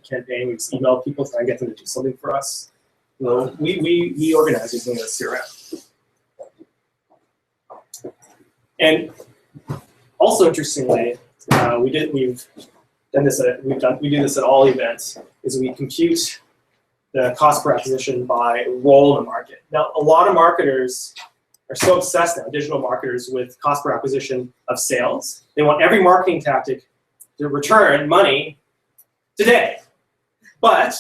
Speaker 4: campaign. We just email people, try and get them to do something for us. We organize using a CRM. And also interestingly, we do this at all events, is we compute the cost per acquisition by role in the market. Now, a lot of marketers are so obsessed now, digital marketers, with cost per acquisition of sales. They want every marketing tactic to return money today, but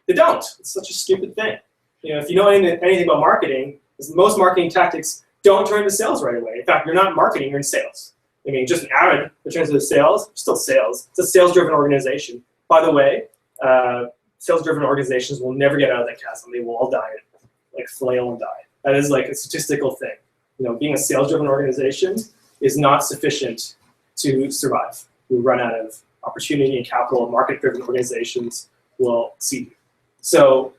Speaker 4: they don't. It's such a stupid thing. If you know anything about marketing, most marketing tactics don't turn to sales right away. In fact, you're not marketing, you're in sales. I mean, just an avid returns to sales, still sales. It's a sales-driven organization. By the way, sales-driven organizations will never get out of that chasm. They will all die, like flail and die. That is like a statistical thing. Being a sales-driven organization is not sufficient to survive. We run out of opportunity and capital. Market-driven organizations will see. So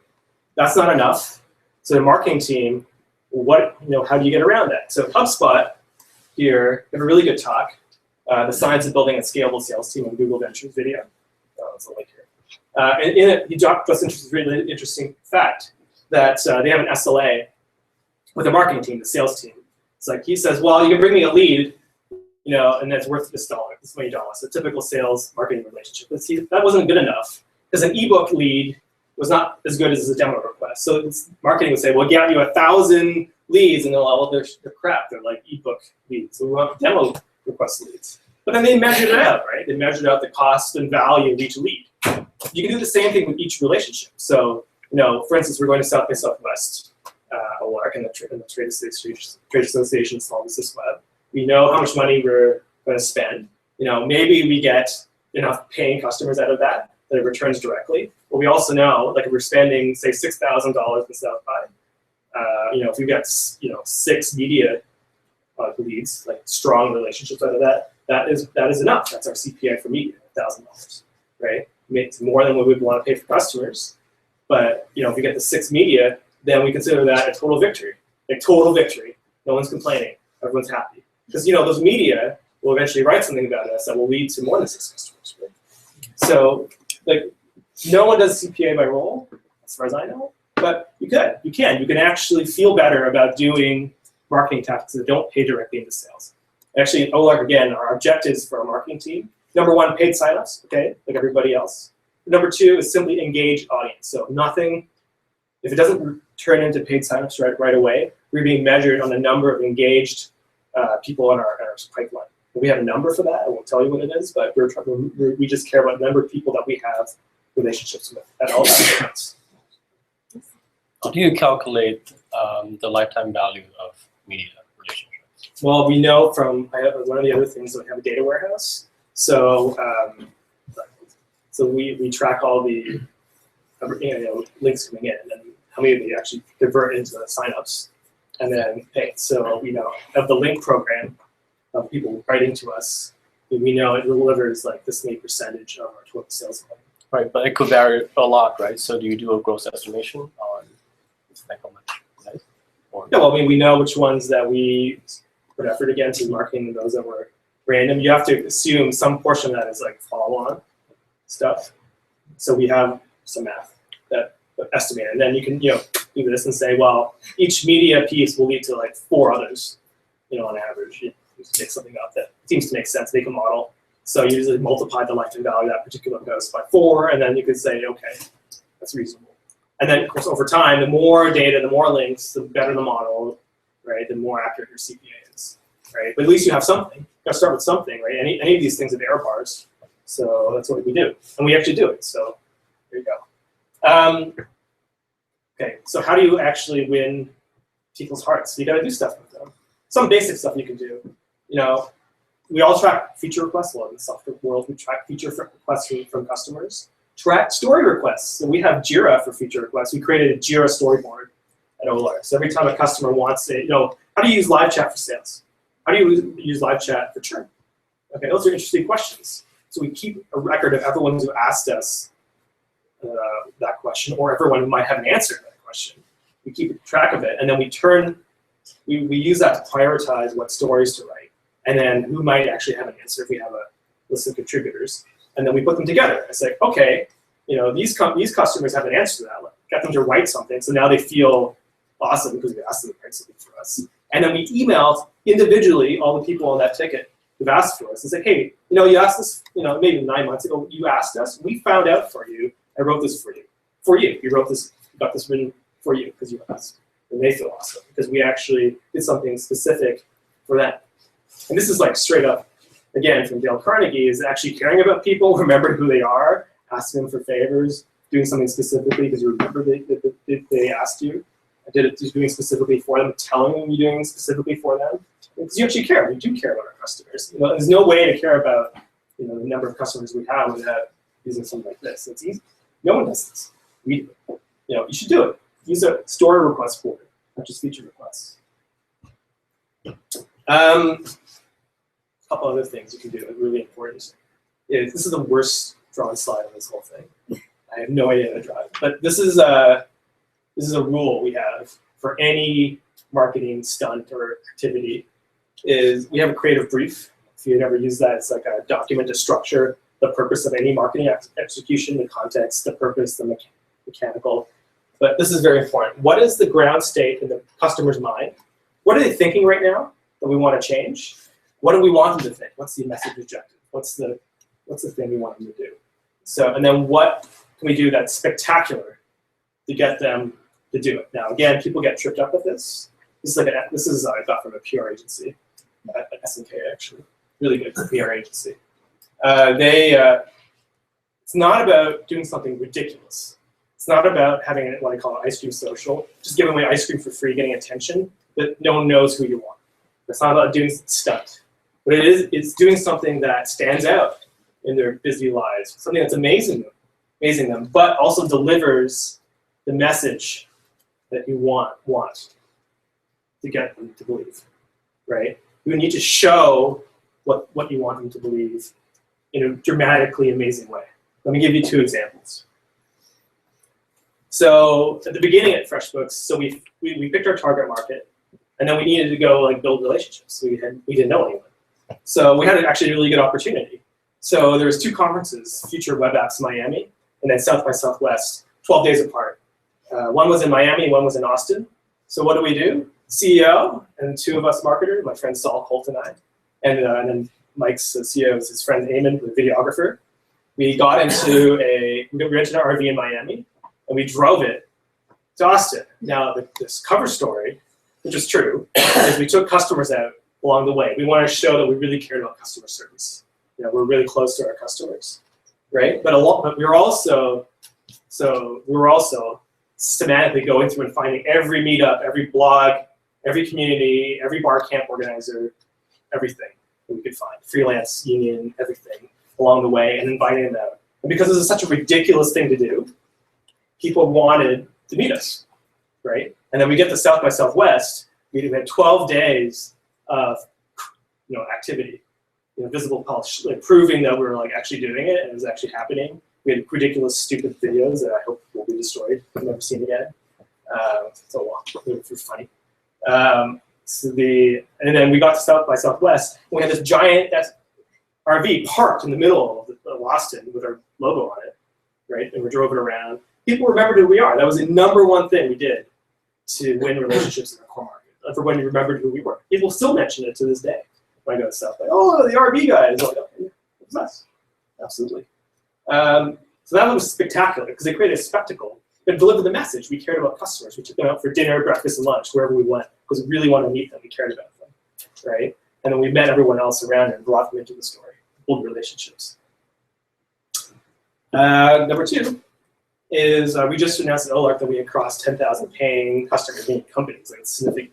Speaker 4: that's not enough. So the marketing team, how do you get around that? So HubSpot here have a really good talk, the science of building a scalable sales team on Google Ventures video. That's a link here. And in it, he talked us into this really interesting fact that they have an SLA with a marketing team, the sales team. It's like he says, well, you can bring me a lead, and that's worth this $1, this many dollars. So typical sales marketing relationship. But see, that wasn't good enough because an ebook lead was not as good as a demo request. So marketing would say, well, get you 1,000 leads, and they're crap. They're like ebook leads. So we want demo request leads. But then they measured it out, right? They measured out the cost and value of each lead. You can do the same thing with each relationship. So, for instance, we're going to South by Southwest, OLARC, and the Trade Association Small Business Web. We know how much money we're going to spend. Maybe we get enough paying customers out of that it returns directly. But we also know, like if we're spending, say, $6,000 in South by, if we've got 6 media leads, like strong relationships out of that, that is enough. That's our CPI for media, $1,000, right? It's more than what we would want to pay for customers. But if we get the 6 media, then we consider that a total victory. Like total victory. No one's complaining. Everyone's happy. Because those media will eventually write something about us that will lead to more than 6 customers. Right? So no one does CPA by role, as far as I know. But you can. You can actually feel better about doing marketing tactics that don't pay directly into sales. Actually, at OLARC, again, our objectives for our marketing team, number 1, paid signups, okay, like everybody else. Number 2 is simply engage audience. So nothing, if it doesn't turn into paid signups right away, we're being measured on the number of engaged people in our pipeline. We have a number for that. I won't tell you what it is, but we just care about the number of people that we have relationships with at all times.
Speaker 7: How do you calculate the lifetime value of media relationships?
Speaker 4: Well, we know from one of the other things that we have a data warehouse. So we track all the links coming in and how many they actually convert into signups and then pay. So we know of the link program of people writing to us, we know it delivers like this many percentage of our total sales volume.
Speaker 7: Right, but it could vary a lot, right? So do you do a gross estimation on like how much, right?
Speaker 4: Yeah, well, we know which ones that we put effort against in marketing and those that were random. You have to assume some portion of that is like follow-on stuff. So we have some math that estimate, and then you can do this and say, well, each media piece will lead to like 4 others, on average. You make something up that seems to make sense, make a model. So you usually multiply the lifetime value of that particular post by 4, and then you could say, okay, that's reasonable. And then, of course, over time, the more data, the more links, the better the model, right? The more accurate your CPA is, right? But at least you have something. You got to start with something, right? Any of these things have error bars. So that's what we do. And we actually do it. So there you go. Okay, so how do you actually win people's hearts? You got to do stuff with them. Some basic stuff you can do. We all track feature requests. Well, in the software world, we track feature requests from customers. Track story requests. So we have Jira for feature requests. We created a Jira storyboard at OLAR. So every time a customer wants it, how do you use live chat for sales? How do you use live chat for churn? Okay, those are interesting questions. So we keep a record of everyone who asked us that question, or everyone who might have an answer to that question. We keep track of it, and then we use that to prioritize what stories to write, and then who might actually have an answer if we have a list of contributors, and then we put them together. It's like, okay, these customers have an answer to that. Get them to write something, so now they feel awesome because we asked them to write something for us. And then we emailed individually all the people on that ticket who've asked for us and said, hey, you asked us, maybe 9 months ago, you asked us, we found out for you, I wrote this for you. For you. We wrote this, got this written for you because you asked. And they feel awesome because we actually did something specific for them. And this is like straight up, again, from Dale Carnegie, is actually caring about people, remembering who they are, asking them for favors, doing something specifically because you remember they asked you. I did it doing specifically for them, telling them you're doing specifically for them. Because you actually care. We do care about our customers. There's no way to care about the number of customers we have without using something like this. It's easy. No one does this. We do. You should do it. Use a story request board, not just feature requests. A couple other things you can do, really important. This is the worst drawn slide on this whole thing. I have no idea how to draw it, but this is a rule we have for any marketing stunt or activity. Is we have a creative brief. If you've never used that, it's like a document to structure the purpose of any marketing execution, the context, the purpose, the mechanical. But this is very important. What is the ground state in the customer's mind? What are they thinking right now that we want to change? What do we want them to think? What's the message objective? What's the thing we want them to do? So, and then what can we do that's spectacular to get them to do it? Now, again, people get tripped up with this. This is I got from a PR agency, at SMK actually, really good PR agency. It's not about doing something ridiculous. It's not about having what I call an ice cream social, just giving away ice cream for free, getting attention, but no one knows who you want. It's not about doing stunt. But it's doing something that stands out in their busy lives, something that's amazing them, but also delivers the message that you want to get them to believe, right? You need to show what you want them to believe in a dramatically amazing way. Let me give you 2 examples. So at the beginning at FreshBooks, so we picked our target market, and then we needed to go build relationships. We didn't know anyone, so we had actually a really good opportunity. So there was 2 conferences, Future Web Apps Miami, and then South by Southwest, 12 days apart. One was in Miami, one was in Austin. So what do? CEO and 2 of us marketers, my friend Saul Colt and I, and then Mike's CEO is his friend Eamon, the videographer. We rented an RV in Miami, and we drove it to Austin. Now, this cover story, which is true, is we took customers out along the way. We wanted to show that we really cared about customer service. We're really close to our customers, right? But we were also systematically going through and finding every meetup, every blog, every community, every bar camp organizer, everything that we could find, freelance, union, everything along the way, and inviting them out. And because this is such a ridiculous thing to do, people wanted to meet us, right? And then we get to South by Southwest. We had 12 days of activity, visible pulse, proving that we were actually doing it and it was actually happening. We had ridiculous, stupid videos that I hope will be destroyed. I've never seen again. So they're funny. And then we got to South by Southwest. And we had this giant RV parked in the middle of Austin with our logo on it, right? And we drove it around. People remembered who we are. That was the #1 thing we did to win relationships in our core market. Everyone remembered who we were. People still mention it to this day when I go to stuff like, oh, the RV guys. Like, oh, yeah, it was us. Absolutely. So that was spectacular because they created a spectacle and delivered the message. We cared about customers. We took them out for dinner, breakfast, and lunch, wherever we went, because we really wanted to meet them. We cared about them, right? And then we met everyone else around and brought them into the story, build relationships. Number 2 is we just announced at OLARC that we had crossed 10,000 paying customer companies, like a significant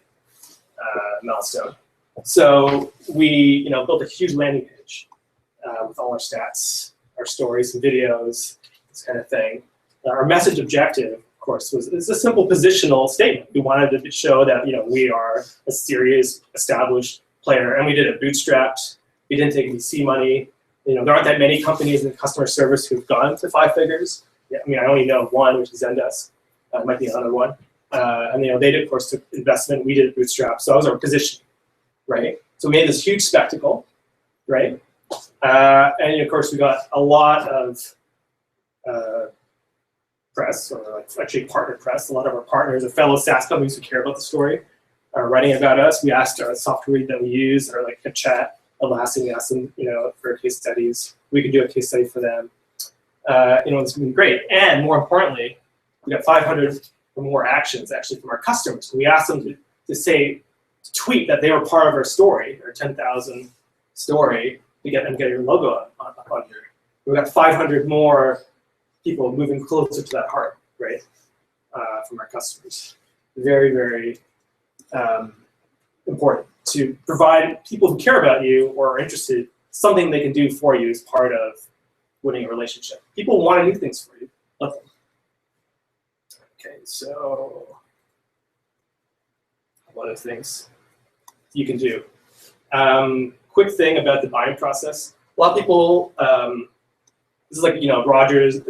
Speaker 4: milestone. So we built a huge landing page with all our stats, our stories, some videos, this kind of thing. Our message objective, of course, is a simple positional statement. We wanted to show that we are a serious, established player, and we did it bootstrapped. We didn't take VC money. There aren't that many companies in customer service who've gone to 5 figures. Yeah, I mean, I only know one, which is Zendesk. Might be another one. And they did, of course, took investment. We did it bootstrap. So that was our position, right? So we made this huge spectacle, right? And of course, we got a lot of press, or actually partner press. A lot of our partners, or fellow SaaS companies who care about the story, are writing about us. We asked our software that we use, or like a chat, asking us, for case studies. We could do a case study for them. It's been great. And more importantly, we got 500 or more actions actually from our customers. We asked them to tweet that they were part of our story, our 10,000 story, to get your logo on here. We got 500 more people moving closer to that heart, right, from our customers. Very, very important to provide people who care about you or are interested something they can do for you as part of winning a relationship. People want to do things for you. Love them. Okay, so a lot of things you can do. Quick thing about the buying process. A lot of people, this is like, Rogers,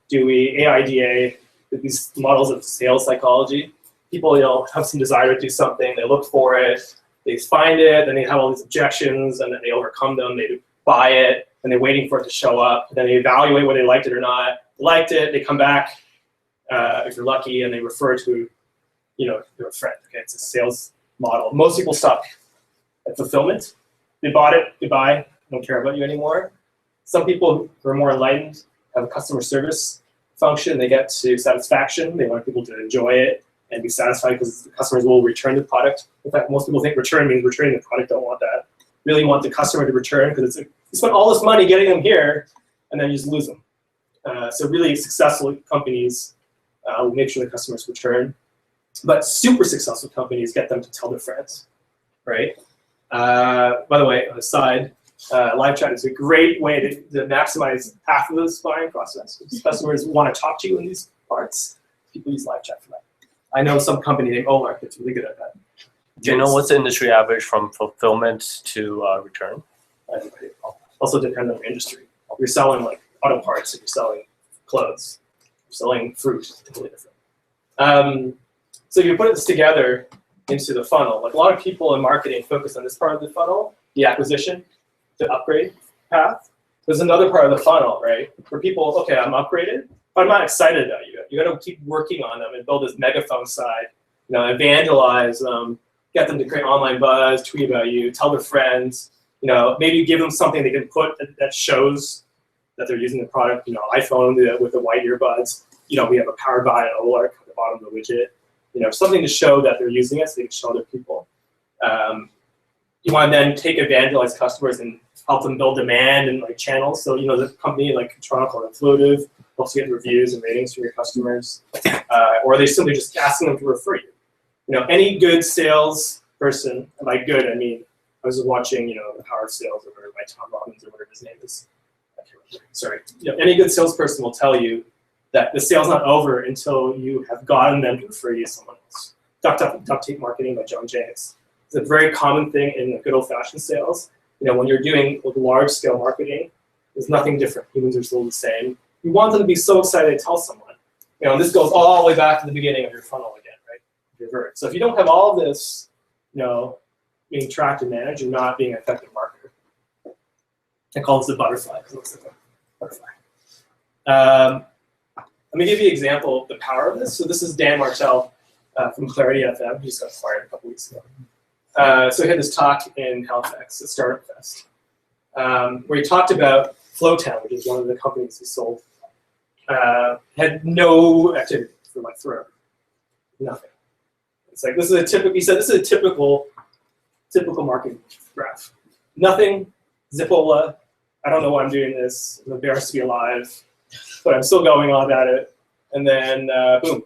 Speaker 4: Dewey, AIDA, these models of sales psychology. People, have some desire to do something, they look for it, they find it, then they have all these objections, and then they overcome them, they buy it, and they're waiting for it to show up, and then they evaluate whether they liked it or not. Liked it, they come back, if you're lucky, and they refer to, their friend. Okay, it's a sales model. Most people stop at fulfillment. They bought it, goodbye, don't care about you anymore. Some people who are more enlightened have a customer service function. They get to satisfaction. They want people to enjoy it and be satisfied because the customers will return the product. In fact, most people think return means returning the product. Don't want that. Really want the customer to return because you spent all this money getting them here, and then you just lose them. So really successful companies will make sure the customers return. But super successful companies get them to tell their friends, right? By the way, on the side, live chat is a great way to maximize half of this buying process. Because customers want to talk to you in these parts. People use live chat for that. I know some company named OLARC that's really good at that.
Speaker 7: Do you know what's the industry average from fulfillment to return?
Speaker 4: Also depends on the industry. If you're selling like auto parts, if you're selling clothes, you're selling fruit, it's totally different. So you put this together into the funnel. Like a lot of people in marketing focus on this part of the funnel, the acquisition, the upgrade path. There's another part of the funnel, right? Where people, okay, I'm upgraded, but I'm not excited about you. You got to keep working on them and build this megaphone side. Evangelize them, get them to create online buzz, tweet about you, tell their friends. Maybe give them something they can put that shows that they're using the product. iPhone with the white earbuds. We have a powered by an OLARC at the bottom of the widget. Something to show that they're using it so they can show other people. You want to then evangelize customers and help them build demand and channels. So the company like Contronic or Influitive helps you get reviews and ratings from your customers, or they simply just asking them to refer you. Any good sales person, and by good I mean I was watching the Power of Sales or whatever by Tom Robbins or whatever his name is. I can't remember. Sorry. Any good salesperson will tell you that the sale's not over until you have gotten them to refer you to someone else. Duct tape marketing by John James. It's a very common thing in the good old-fashioned sales. When you're doing large-scale marketing, there's nothing different. Humans are still the same. You want them to be so excited to tell someone. And this goes all the way back to the beginning of your funnel again, right? Revert. So if you don't have all of this, being tracked and managed, you're not being an effective marketer. I call this the butterfly because it looks like a butterfly. Let me give you an example of the power of this. So this is Dan Martell from Clarity FM. He just got fired a couple weeks ago. So he had this talk in Halifax at Startup Fest, where he talked about Flowtown, which is one of the companies he sold. Had no activity for like forever, nothing. It's like, this is a typical, he said, this is a typical marketing graph. Nothing, Zipola, I don't know why I'm doing this, I'm embarrassed to be alive, but I'm still going on at it. And then, boom,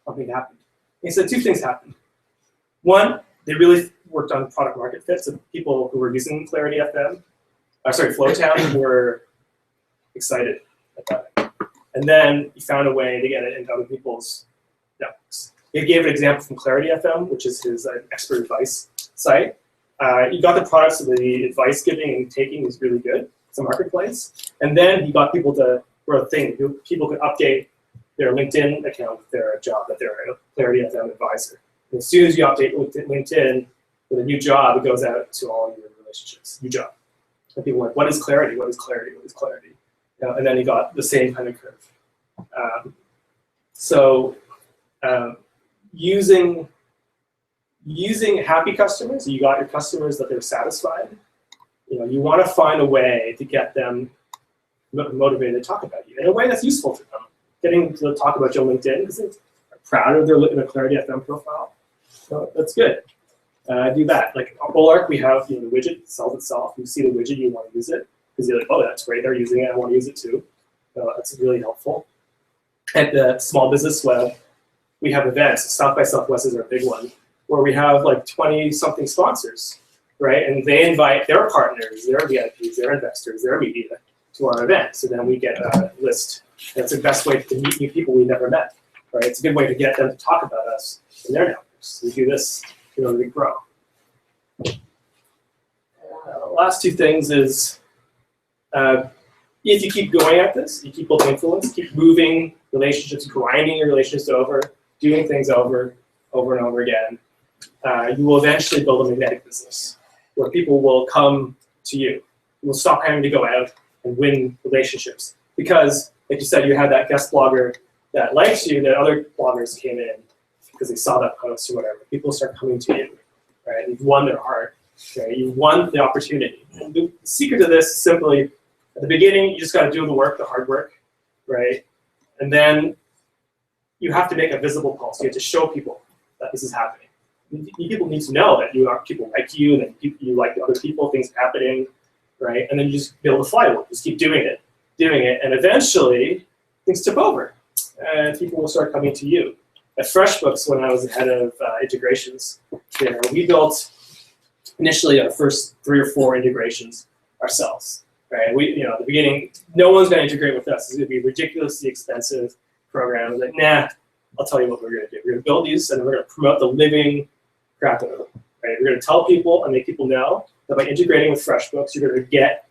Speaker 4: something happened. He said 2 things happened. One, they really worked on product market fit, so people who were using Clarity FM, Flowtown were excited about it. And then he found a way to get it into other people's networks. He gave an example from Clarity FM, which is his expert advice site. He got the products, so the advice giving and taking is really good. It's a marketplace. And then he got people to, for a thing, people could update their LinkedIn account with their job, that they're a Clarity FM advisor. And as soon as you update LinkedIn with a new job, it goes out to all your relationships, new job. And people are like, what is Clarity? What is Clarity? What is Clarity? And then he got the same kind of curve. Using happy customers, you got your customers that they're satisfied. You want to find a way to get them motivated to talk about you in a way that's useful to them. Getting them to talk about your LinkedIn because they're proud of their Clarity FM profile. So that's good. Do that. Like Olark, we have the widget sells itself. You see the widget, you want to use it because you're like, oh, that's great. They're using it. I want to use it too. That's really helpful. At the Small Business Web, we have events. South by Southwest is our big one, where we have like 20-something sponsors, right? And they invite their partners, their VIPs, their investors, their media to our event. So then we get a list. That's the best way to meet new people we never met, right? It's a good way to get them to talk about us in their networks. So we do this in order to grow. Last 2 things is, if you keep going at this, you keep building influence, keep moving relationships, grinding your relationships over, doing things over and over again, you will eventually build a magnetic business where people will come to you. You will stop having to go out and win relationships. Because, like you said, you had that guest blogger that likes you, that other bloggers came in because they saw that post or whatever. People start coming to you, right? You've won their heart. Okay? You've won the opportunity. And the secret to this is simply, at the beginning, you just got to do the work, the hard work, right? And then you have to make a visible pulse. You have to show people that this is happening. People need to know that people like you, and that you like other people, things are happening, right? And then you just build a flywheel. Just keep doing it, and eventually things tip over, and people will start coming to you. At FreshBooks, when I was the head of integrations there, we built initially our first 3 or 4 integrations ourselves. Right? At the beginning, no one's going to integrate with us. It's going to be a ridiculously expensive program. Like, nah, I'll tell you what we're going to do. We're going to build these, and we're going to promote the living crap out of them. Right? We're going to tell people and make people know that by integrating with FreshBooks, you're going to get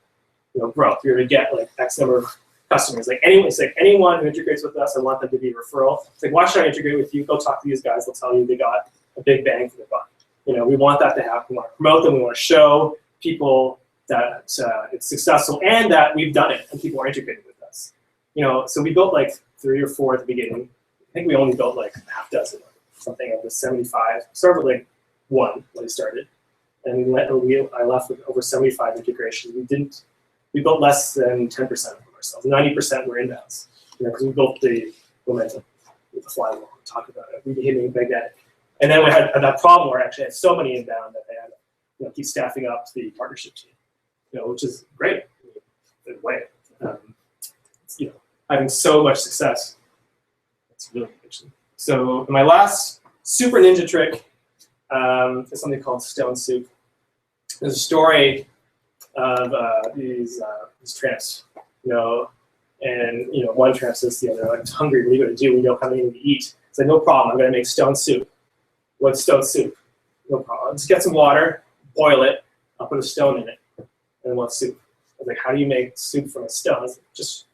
Speaker 4: growth. You're going to get like X number of customers. It's like anyone who integrates with us, I want them to be a referral. It's like, why should I integrate with you? Go talk to these guys. They'll tell you they got a big bang for the buck. We want that to happen. We want to promote them. We want to show people that it's successful and that we've done it and people are integrating with us. So we built like 3 or 4 at the beginning. I think we only built like half dozen, something of the 75. Started with like 1 when we started, and I left with over 75 integrations. We built less than 10% of them ourselves. 90% were inbounds, because we built the momentum with the flywheel. We'll talk about it. We became magnetic, and then we had that problem where I actually had so many inbound that they had to keep staffing up the partnership team. Which is great in a way. Having so much success, it's really interesting. So my last super ninja trick is something called stone soup. There's a story of these tramps, and one tramp says to the other, "I'm hungry. What are you going to do? We don't have anything to eat." It's like, "No problem. I'm going to make stone soup." What's stone soup? No problem. Just get some water, boil it. I'll put a stone in it. And what's soup? I was like, how do you make soup from a stone? I was like, just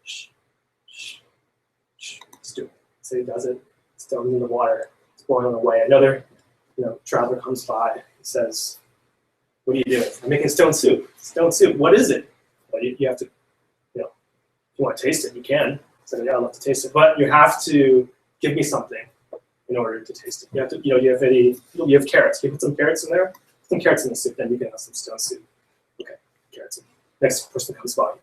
Speaker 4: do it. So he does it. Stone in the water. It's boiling away. Another, traveler comes by. He says, "What are you doing?" "I'm making stone soup." "Stone soup. What is it?" "Well, you have to, if you want to taste it, you can." So yeah, I'd love to taste it, but you have to give me something in order to taste it. You have to, you have carrots. Can you put some carrots in there? Put some carrots in the soup, then you can have some stone soup. Okay, carrots. Next person comes by,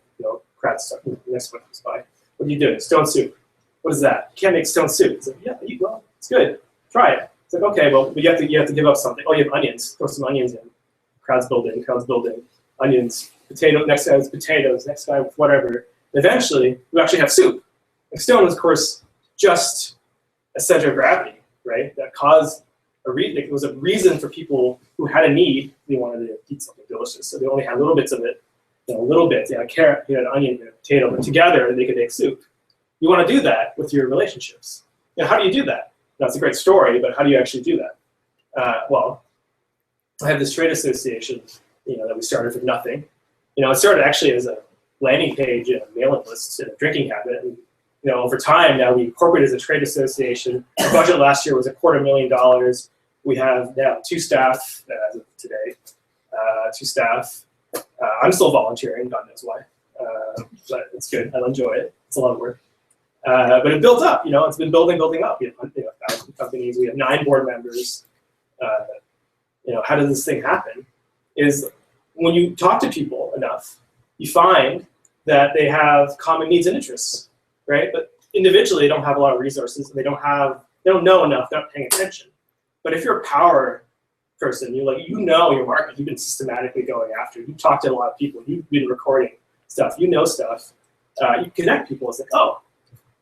Speaker 4: crowd's stuff. Next one comes by. What are you doing? Stone soup. What is that? You can't make stone soup. It's like, yeah, well, it's good. Try it. It's like, okay, well, you have to give up something. Oh, you have onions. Throw some onions in. Crowd's building. Onions. Potato. Next guy has potatoes. Next guy with whatever. Eventually, you actually have soup. And stone is, of course, just a center of gravity, right? That caused it was a reason for people who had a need. They wanted to eat something delicious, so they only had little bits of it. Little bits. You had a carrot, you had an onion, you had a potato, but together they could make soup. You want to do that with your relationships. How do you do that? That's a great story, but how do you actually do that? Well, I have this trade association, that we started from nothing. It started actually as a landing page and a mailing list and a drinking habit. And, over time now we incorporated as a trade association. Our budget last year was $250,000. We have now 2 staff as of today. 2 staff. I'm still volunteering, God knows why, but it's good. I enjoy it. It's a lot of work. But it built up, it's been building up. We have 1,000 companies. We have 9 board members. How does this thing happen? Is when you talk to people enough, you find that they have common needs and interests, right? But individually, they don't have a lot of resources. And they don't know enough. They're not paying attention. But if you're a power person, you're like, your market. You've been systematically going after. You've talked to a lot of people. You've been recording stuff. Stuff. You connect people. It's like, oh,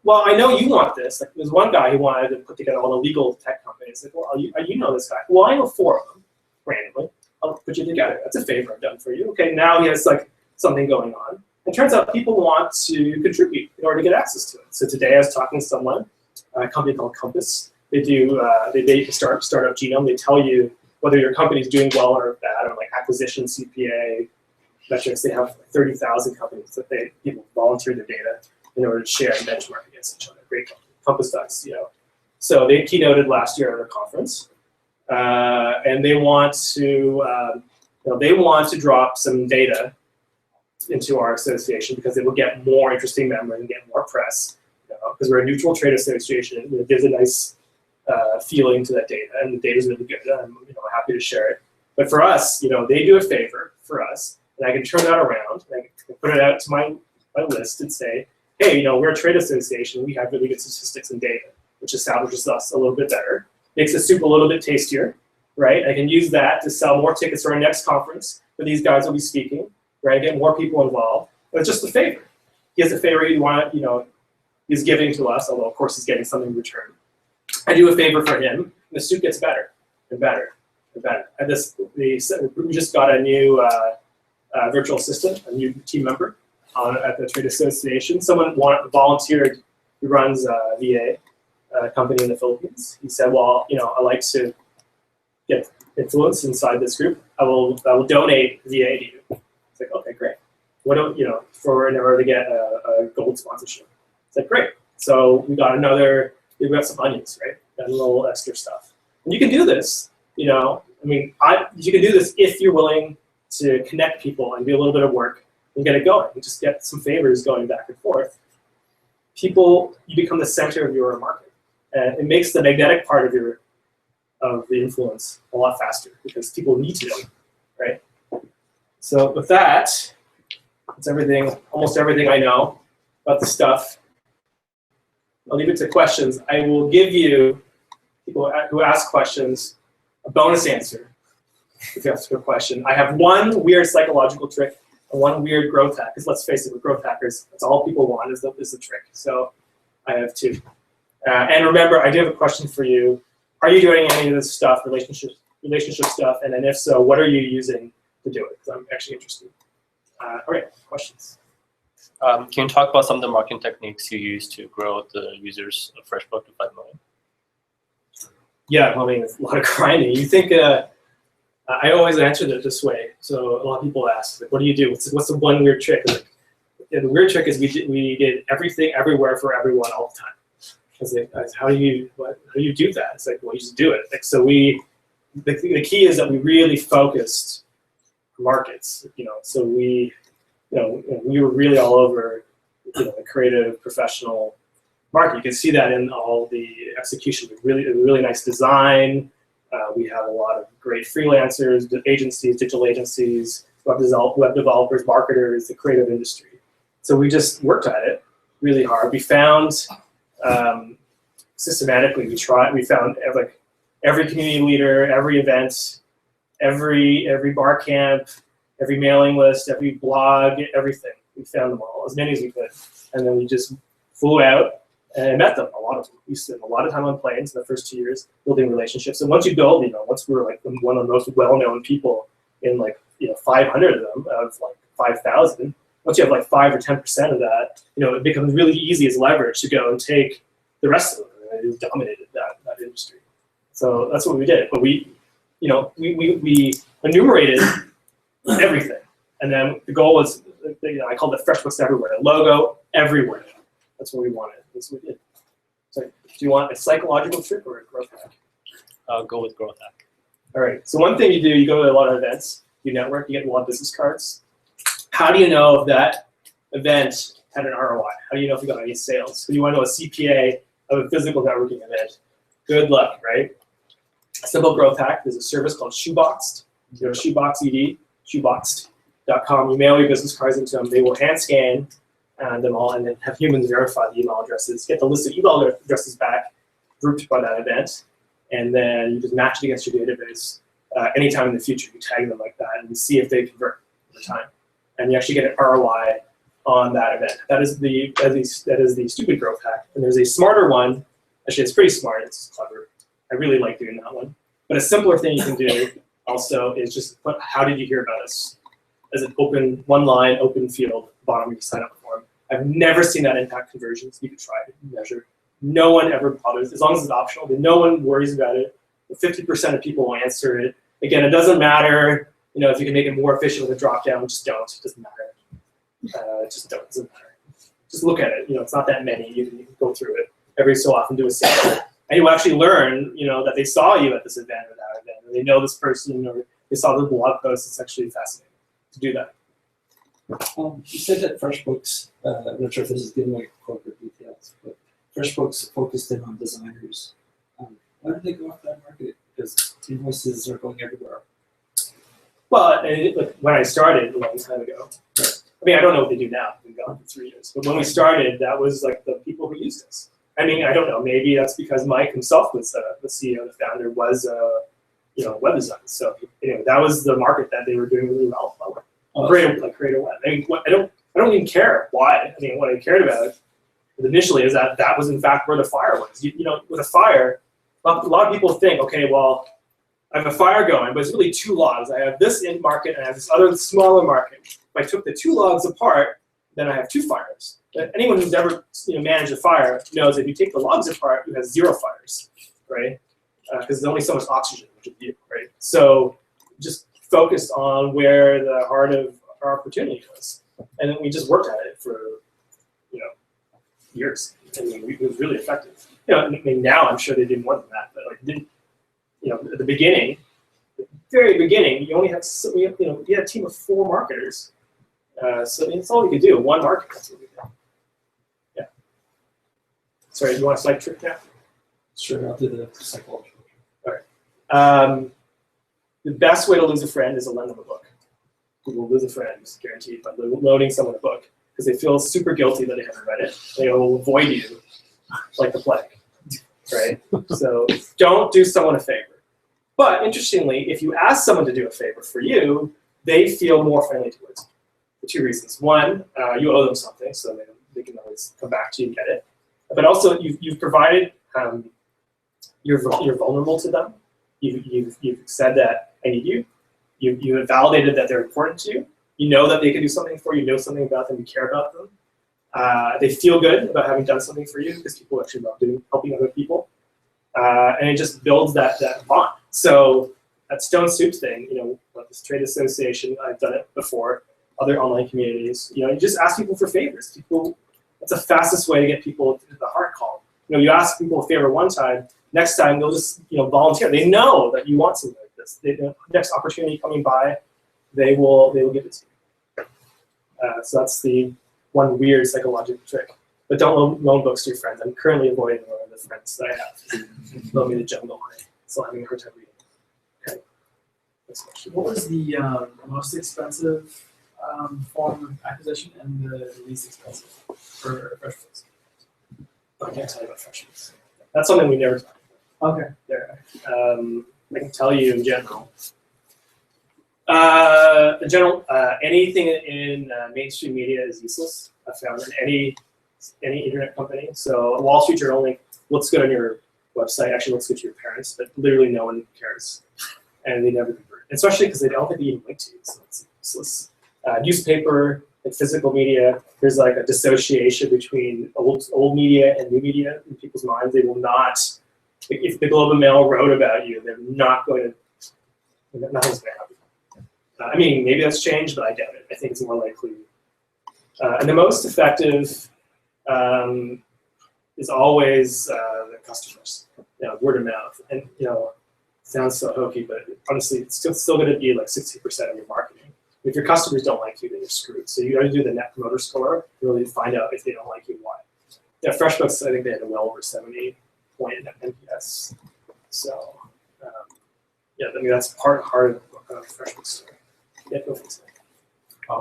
Speaker 4: well, I know you want this. Like, there's one guy who wanted to put together all the legal tech companies. Like, well, you know this guy. Well, I know 4 of them, randomly. I'll put you together. That's a favor I've done for you. Okay, now he has something going on. It turns out people want to contribute in order to get access to it. So today I was talking to someone, a company called Compass. They do they startup genome. They tell you whether your company is doing well or bad on acquisition, CPA metrics. They have 30,000 companies that people volunteer their data in order to share and benchmark against each other. Great company. Compass does, So they keynoted last year at our conference, and they want to drop some data into our association because it will get more interesting members and get more press. Because we're a neutral trade association, it gives a nice feeling to that data, and the data is really good. I'm happy to share it. But for us, they do a favor for us, and I can turn that around and I can put it out to my list and say, hey, we're a trade association. We have really good statistics and data, which establishes us a little bit better, makes the soup a little bit tastier, right? I can use that to sell more tickets for our next conference where these guys will be speaking, right? Get more people involved. But it's just a favor. He has a favor he's giving to us, although of course he's getting something in return. I do a favor for him, and the soup gets better and better and better. And we just got a new virtual assistant, a new team member at the trade association. Someone volunteered who runs a VA company in the Philippines. He said, well, I like to get influence inside this group. I will donate VA to you. It's like, okay, great. What do in order to get a gold sponsorship? It's like, great. So we got some onions, right? Got a little extra stuff. And you can do this, you can do this if you're willing to connect people and do a little bit of work and get it going. And just get some favors going back and forth. You become the center of your market. And it makes the magnetic part of the influence a lot faster because people need to know, right? So with that, it's almost everything I know about the stuff. I'll leave it to questions. I will give you, people who ask questions, a bonus answer if you ask a question. I have one weird psychological trick and one weird growth hack. Because let's face it, with growth hackers, that's all people want is the trick. So I have 2. And remember, I do have a question for you. Are you doing any of this stuff, relationship stuff? And then if so, what are you using to do it? Because I'm actually interested. All right, questions.
Speaker 7: Can you talk about some of the marketing techniques you use to grow the users of FreshBook to 5 million?
Speaker 4: Yeah, it's a lot of grinding. You think, I always answer it this way. So a lot of people ask, what do you do? What's the one weird trick? The weird trick is we did everything, everywhere, for everyone, all the time. I was like, how do you do that? It's like, well, you just do it. So the key is that we really focused markets. So we were really all over, the creative, professional, market. You can see that in all the execution. Really nice design. We have a lot of great freelancers, agencies, digital agencies, web developers, marketers, the creative industry. So we just worked at it really hard. We found systematically, we found like every community leader, every event, every bar camp, every mailing list, every blog, everything. We found them all, as many as we could. And then we just flew out and met them, a lot of them. We spent a lot of time on planes in the first 2 years building relationships. And once you build, once we were like one of the most well-known people in 500 of them, out of 5,000, once you have 5 or 10% of that, it becomes really easy as leverage to go and take the rest of them. And it dominated that industry. So that's what we did. But we enumerated everything. And then the goal was, I called it FreshBooks everywhere, a logo everywhere. That's what we wanted. That's what we did. So, do you want a psychological trick or a growth hack?
Speaker 7: I'll go with growth hack.
Speaker 4: All right. So one thing you do, you go to a lot of events, you network, you get a lot of business cards. How do you know if that event had an ROI? How do you know if you got any sales? So you want to know a CPA of a physical networking event. Good luck, right? A simple growth hack. There's a service called Shoeboxed. You know, Shoeboxed, shoeboxed.com. You mail your business cards into them. They will hand scan them all and then have humans verify the email addresses, get the list of email addresses back, grouped by that event, and then you just match it against your database. Anytime in the future, you tag them like that and you see if they convert over time. And you actually get an ROI on that event. That is the stupid growth hack. And there's a smarter one. Actually, it's pretty smart. It's clever. I really like doing that one. But a simpler thing you can do also is just put how did you hear about us as an open, one line, open field, bottom of your sign up form. I've never seen that impact conversions. You can try to measure. No one ever bothers, as long as it's optional, but no one worries about it. 50% of people will answer it. Again, it doesn't matter, if you can make it more efficient with a drop down, just don't. It doesn't matter. Just don't. It doesn't matter. Just look at it. It's not that many. You can go through it. Every so often do a sample. And you actually learn, that they saw you at this event or that event, or they know this person, or they saw the blog post. It's actually fascinating to do that.
Speaker 8: You said that FreshBooks, I'm not sure if this is giving away corporate details, but FreshBooks focused in on designers. Why did they go after that market? Because invoices are going everywhere.
Speaker 4: Well, when I started a long time ago, I don't know what they do now. We've been gone for 3 years. But when we started, that was the people who used us. I don't know. Maybe that's because Mike himself was the CEO, the founder, was web design. So that was the market that they were doing really well. Creative web. I don't even care why. What I cared about initially is that was in fact where the fire was. With a fire, a lot of people think, okay, well, I have a fire going, but it's really two logs. I have this end market and I have this other smaller market. If I took the two logs apart, then I have two fires. Anyone who's ever managed a fire knows if you take the logs apart, you have zero fires, right? Because there's only so much oxygen, which is you, right? So just focused on where the heart of our opportunity was. And then we just worked at it for, years. It was really effective. Now I'm sure they did more than that, but at the beginning, the very beginning, you only had, you had a team of 4 marketers. So that's all we could do, one market. That's what we did. Yeah. Sorry, do you want a slight trick now?
Speaker 8: Sure, I'll do the psychological.
Speaker 4: All right. The best way to lose a friend is to lend them a book. You will lose a friend, guaranteed, by loaning someone a book because they feel super guilty that they haven't read it. They will avoid you like the plague, right? So don't do someone a favor. But interestingly, if you ask someone to do a favor for you, they feel more friendly towards you for 2 reasons. One, you owe them something, so they can always come back to you and get it. But also, you've provided, you're vulnerable to them. You've said that I need you. You have validated that they're important to you. You know that they can do something for you. You know something about them. You care about them. They feel good about having done something for you because people actually love helping other people. And it just builds that bond. So that Stone Soup thing, like this trade association, I've done it before, other online communities, you just ask people for favors. That's the fastest way to get people to the heart call. You ask people a favor one time, next time they'll just volunteer. They know that you want something like this. The next opportunity coming by, they will give it to you. So that's the one weird psychological trick. But don't loan books to your friends. I'm currently avoiding one of the friends that I have. Loan me the Jungle. I'm still having a hard time reading. Okay. Next question.
Speaker 9: What was the most expensive form of acquisition and the least expensive for fresh books?
Speaker 4: I can't tell you about fresh books. That's something we never talk about.
Speaker 9: Okay.
Speaker 4: There. I can tell you in general. Anything in mainstream media is useless. I've found in any internet company. So Wall Street Journal link looks good on your website. Actually, looks good to your parents, but literally no one cares, and they never convert. Especially because they don't think they even link to you, so it's useless. Newspaper and physical media, there's like a dissociation between old media and new media in people's minds. They will not. If the Globe and Mail wrote about you, they're not going to. Nothing's going to happen. I mean, maybe that's changed, but I doubt it. I think it's more likely. And the most effective is always the customers, word of mouth. And, sounds so hokey, but honestly, it's still going to be like 60% of your marketing. If your customers don't like you, then you're screwed. So you got to do the Net Promoter Score to really find out if they don't like you, why. Yeah, FreshBooks, I think they had a well over 70 point NPS. So, I mean, that's part of FreshBooks story. Yeah, go for it.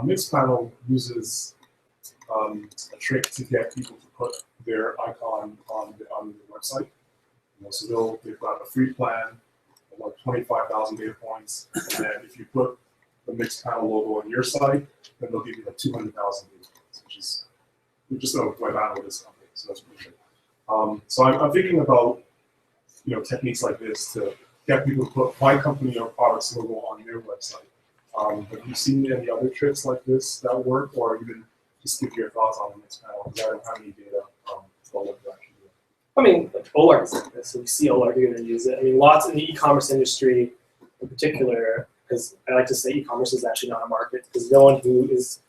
Speaker 5: Mixpanel uses a trick to get people to put their icon on the website. So they've got a free plan of like 25,000 data points, and then if you put the Mixpanel logo on your site, then they'll give you like 200,000 data points, which is just a web analytics discount. So that's pretty good. So I'm thinking about techniques like this to get people to put my company or product's logo on their website. Have you seen any other tricks like this that work, or even just give your thoughts on the Mixpanel? Because I don't have any data about what they're actually doing.
Speaker 4: I mean, like OLARC is like this. So we see OLARC, you're going to use it. I mean, lots in the e-commerce industry in particular, because I like to say e-commerce is actually not a market, because no one who is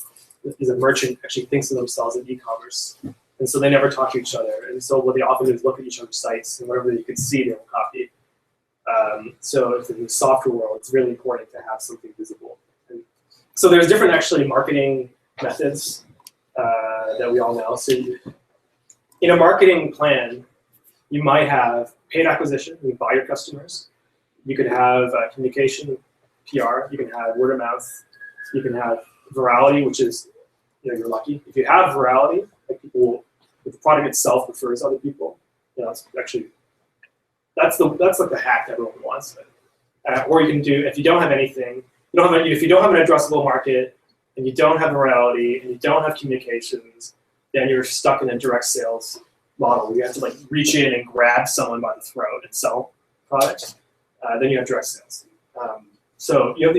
Speaker 4: a merchant actually thinks of themselves as e-commerce. And so they never talk to each other. And so what they often do is look at each other's sites, and whatever you can see, they'll copy. So if in the software world, it's really important to have something visible. And so there's different actually marketing methods that we all know. So in a marketing plan, you might have paid acquisition, you buy your customers. You could have communication, PR. You can have word of mouth. You can have virality, which is, you're lucky. If you have virality, like people, if the product itself refers other people, it's actually, that's like the hack that everyone wants. Or you can do, if you don't have anything, if you don't have an addressable market, and you don't have virality, and you don't have communications, then you're stuck in a direct sales model. You have to like reach in and grab someone by the throat and sell products. Then you have direct sales. So you have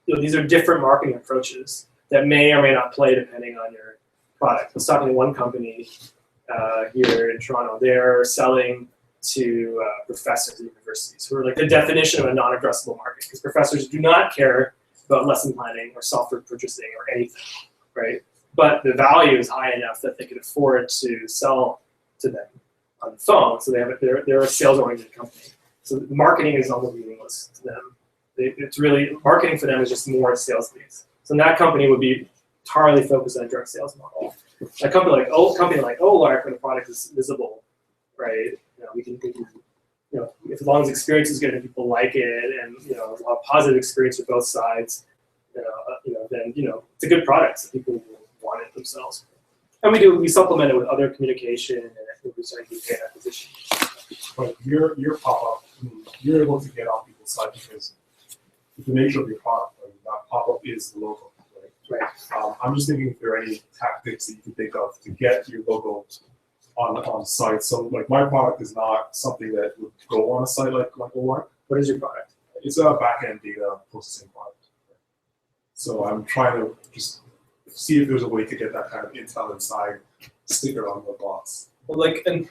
Speaker 4: these are different marketing approaches that may or may not play depending on your product. I was talking to one company here in Toronto. They're selling to professors at universities who are like the definition of a non-addressable market, because professors do not care about lesson planning or software purchasing or anything, right? But the value is high enough that they can afford to sell to them on the phone. So they're a sales-oriented company. So marketing is almost meaningless to them. It's really, marketing for them is just more sales leads. So that company would be entirely focused on a direct sales model. A company like OLARC, when the product is visible, right? We can if as long as the experience is good and people like it, and a lot of positive experience for both sides, then it's a good product. So people will want it themselves. And we supplement it with other communication and we start to pay acquisition.
Speaker 5: But your pop-up, you're able to get on people's side because the nature of your product, that pop-up is the logo, right?
Speaker 4: Right.
Speaker 5: I'm just thinking if there are any tactics that you can think of to get your logo on site. So like my product is not something that would go on a site like OLARC.
Speaker 4: What is your product?
Speaker 5: It's a back-end data processing product. So I'm trying to just see if there's a way to get that kind of intel inside, stick it on the box.
Speaker 4: Well, and a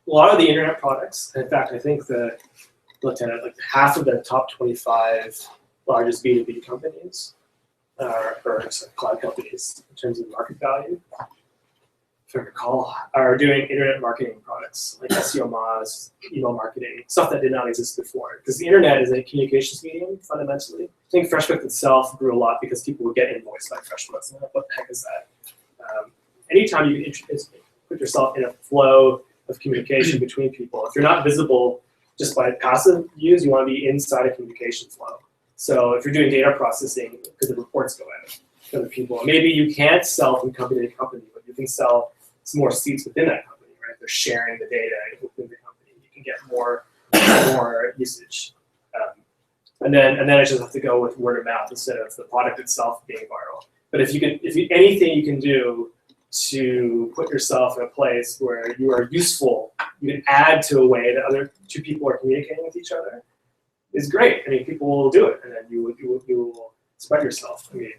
Speaker 4: lot of the internet products, in fact, I think looked at it, like half of the top 25 largest B2B companies, or cloud companies in terms of market value, if I recall, are doing internet marketing products like SEO Moz, email marketing, stuff that did not exist before. Because the internet is a communications medium, fundamentally. I think FreshBooks itself grew a lot because people would get invoiced by FreshBooks. And what the heck is that? Anytime you put yourself in a flow of communication between people. If you're not visible just by passive use, you want to be inside a communication flow. So if you're doing data processing, because the reports go out to other people, maybe you can't sell from company to company, but you can sell some more seats within that company, right? They're sharing the data within the company. You can get more usage. And then I just have to go with word of mouth instead of the product itself being viral. But anything you can do to put yourself in a place where you are useful, you can add to a way that other two people are communicating with each other, is great. I mean, people will do it, and then you will spread yourself. I mean,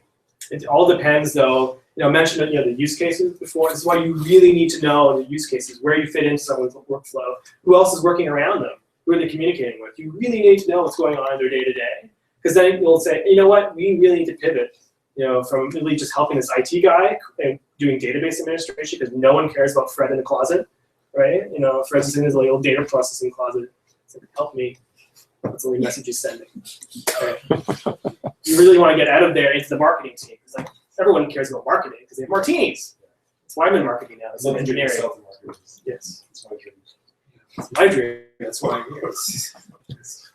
Speaker 4: it all depends, though. I mentioned the use cases before. This is why you really need to know the use cases, where you fit into someone's workflow, who else is working around them, who are they communicating with. You really need to know what's going on in their day-to-day, because then you'll say, you know what, we really need to pivot, from really just helping this IT guy and doing database administration, because no one cares about Fred in the closet, right? Fred's in his little data processing closet. So help me. That's the only message he's sending. Right? You really want to get out of there into the marketing team, because everyone cares about marketing because they have martinis. That's why I'm in marketing now. It's in engineering. Yes. It's my dream. It's my dream. That's why I'm here.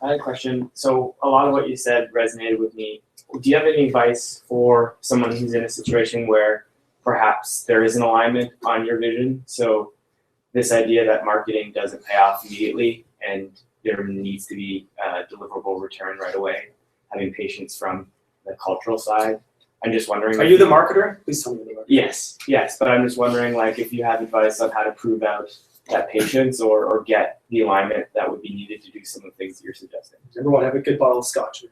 Speaker 10: I had a question. So a lot of what you said resonated with me. Do you have any advice for someone who's in a situation where perhaps there is an alignment on your vision? So this idea that marketing doesn't pay off immediately and there needs to be a deliverable return right away, having patience from the cultural side. I'm just wondering.
Speaker 4: Are you the marketer? Please tell me the marketer.
Speaker 10: Yes, but I'm just wondering if you have advice on how to prove out that patience or get the alignment that would be needed to do some of the things that you're suggesting.
Speaker 4: Everyone have a good bottle of scotch.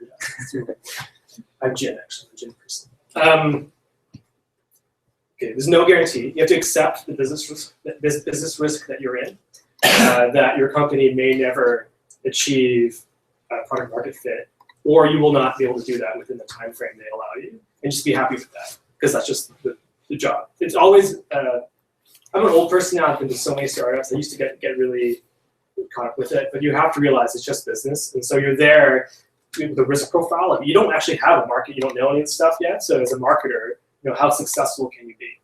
Speaker 4: I'm gin, actually. I'm a gin person. Okay, there's no guarantee. You have to accept the business risk that you're in, that your company may never achieve product market fit, or you will not be able to do that within the time frame they allow you. And just be happy with that, because that's just the job. It's always, I'm an old person now. I've been to so many startups. I used to get really caught up with it, but you have to realize it's just business. And so you're there with the risk profile of you don't actually have a market. You don't know any of this stuff yet. So as a marketer, how successful can you be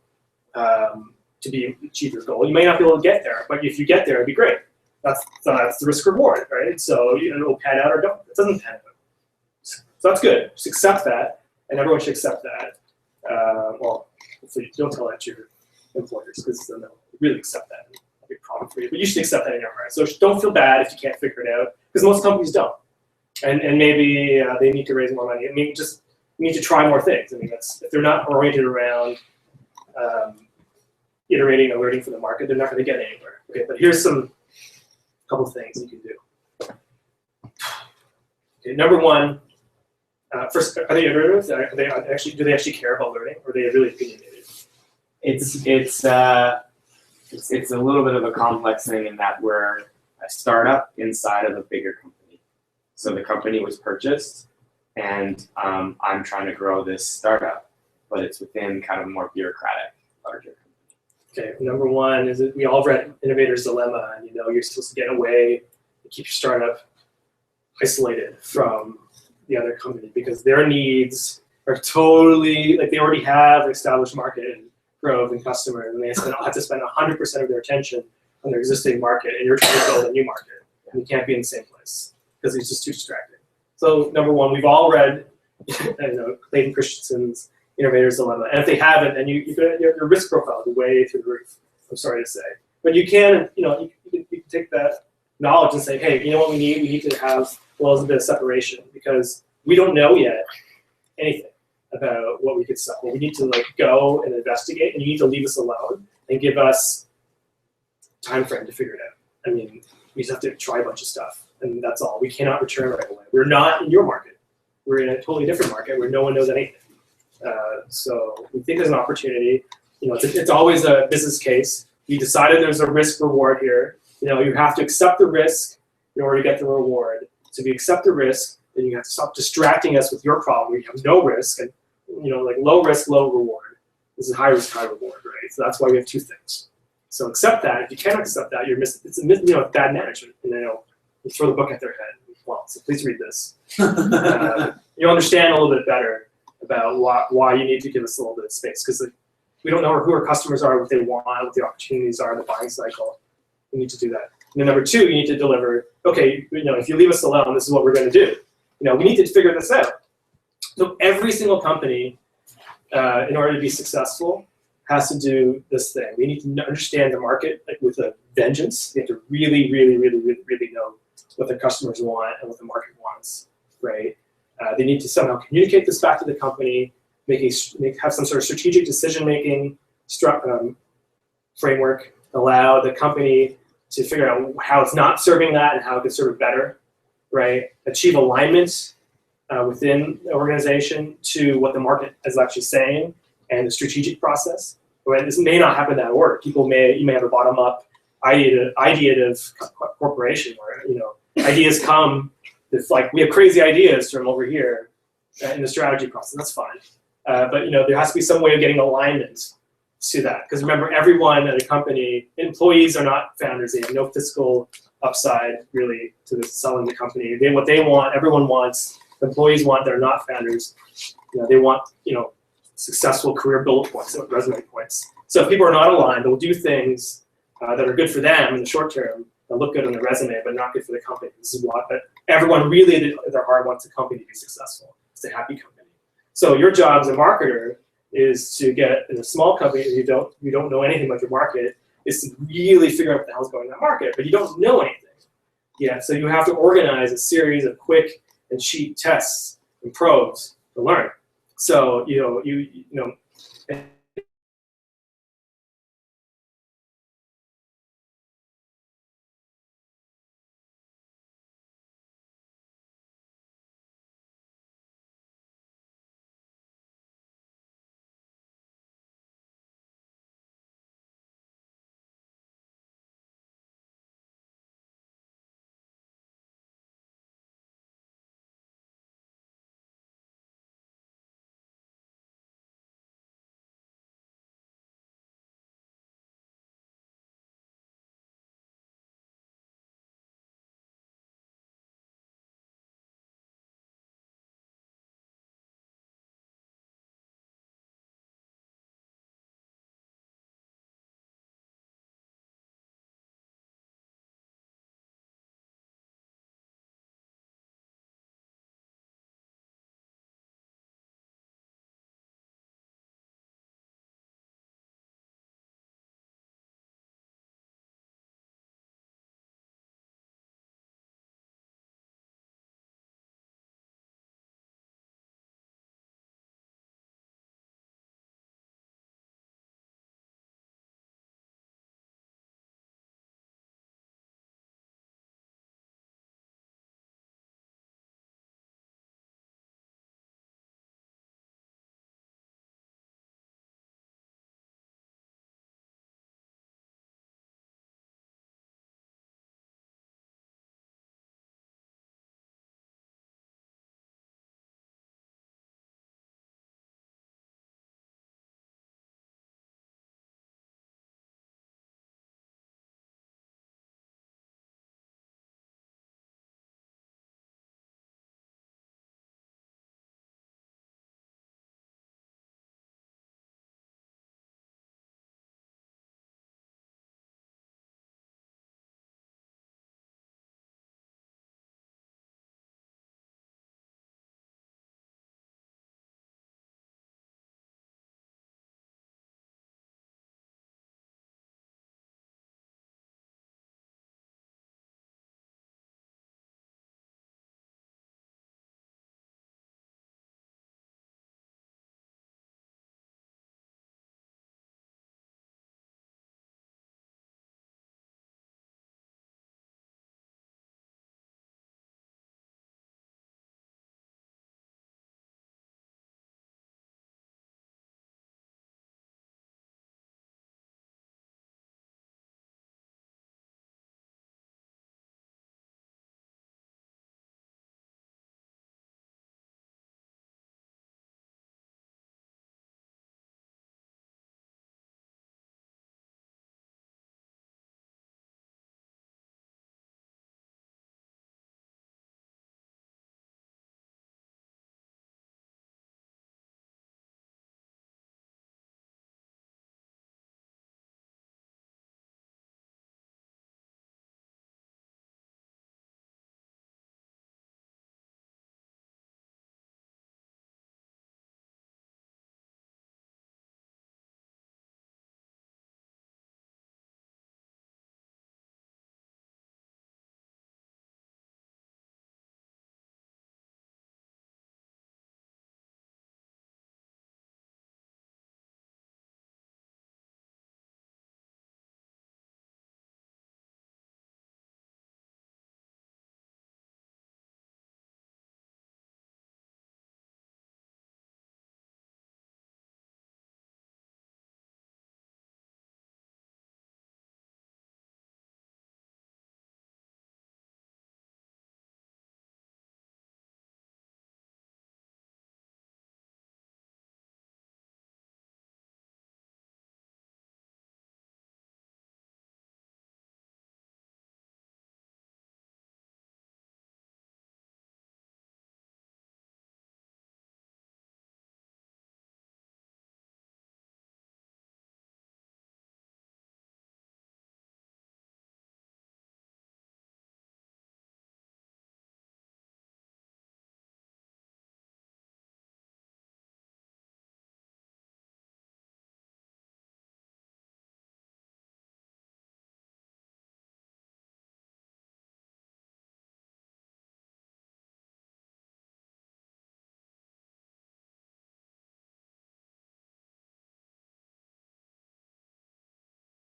Speaker 4: to achieve your goal? You may not be able to get there, but if you get there, it'd be great. That's the risk reward, right? So it'll pan out or don't. It doesn't pan out. So that's good. Just accept that, and everyone should accept that. Well, hopefully don't tell that to your employers, because then they'll really accept that. It'll be a problem for you. But you should accept that in your heart. So don't feel bad if you can't figure it out, because most companies don't. And maybe they need to raise more money. I mean, just you need to try more things. I mean, if they're not oriented around iterating and learning from the market, they're not going to get anywhere. Okay, but here's a couple of things you can do. Okay, number one, first, are they iterative? Do they actually care about learning, or are they really opinionated?
Speaker 10: It's a little bit of a complex thing in that we're a startup inside of a bigger company. So the company was purchased, and I'm trying to grow this startup, but it's within kind of a more bureaucratic, larger company.
Speaker 4: Okay, number one is that we all read Innovator's Dilemma, and you're supposed to get away and keep your startup isolated from the other company, because their needs are totally, they already have an established market and growth and customers, and they have to spend 100% of their attention on their existing market, and you're trying to build a new market, and you can't be in the same place, because it's just too distracting. So number one, we've all read Clayton Christensen's Innovator's Dilemma, and if they haven't, then your risk profile is way through the roof. I'm sorry to say, but you can take that knowledge and say, hey, you know what we need? We need to have a little bit of separation, because we don't know yet anything about what we could sell. We need to go and investigate, and you need to leave us alone and give us time frame to figure it out. I mean, we just have to try a bunch of stuff, and that's all. We cannot return right away. We're not in your market. We're in a totally different market where no one knows anything. So we think there's an opportunity. It's always a business case. We decided there's a risk reward here. You have to accept the risk in order to get the reward. So if you accept the risk, then you have to stop distracting us with your problem. You have no risk, and low risk, low reward. This is high risk, high reward, right? So that's why we have two things. So accept that. If you can't accept that, you're missing. It's bad management, and you throw the book at their head. Well, so please read this. You'll understand a little bit better about why you need to give us a little bit of space, because we don't know who our customers are, what they want, what the opportunities are, the buying cycle. We need to do that. And then number two, you need to deliver, okay, if you leave us alone, this is what we're going to do. We need to figure this out. So every single company, in order to be successful, has to do this thing. We need to understand the market with a vengeance. They have to really, really, really, really, really know what their customers want and what the market wants, right? They need to somehow communicate this back to the company, have some sort of strategic decision-making framework, allow the company to figure out how it's not serving that and how it could serve it better, right? Achieve alignment within the organization to what the market is actually saying and the strategic process. Right? This may not happen that work. You may have a bottom-up ideative corporation where ideas come. It's like we have crazy ideas from over here in the strategy process. That's fine, but there has to be some way of getting alignment to that. Because remember, everyone at a company, employees are not founders. They have no fiscal upside really to selling the company. What they want, everyone wants. Employees want. They're not founders. They want successful career bullet points, resume points. So if people are not aligned, they'll do things that are good for them in the short term. They'll look good on the resume, but not good for the company. This is what everyone really at their heart wants a company to be successful. It's a happy company. So your job as a marketer is to get in a small company and you don't know anything about your market, is to really figure out what the hell's going on in that market, but you don't know anything yet. So you have to organize a series of quick and cheap tests and probes to learn. So you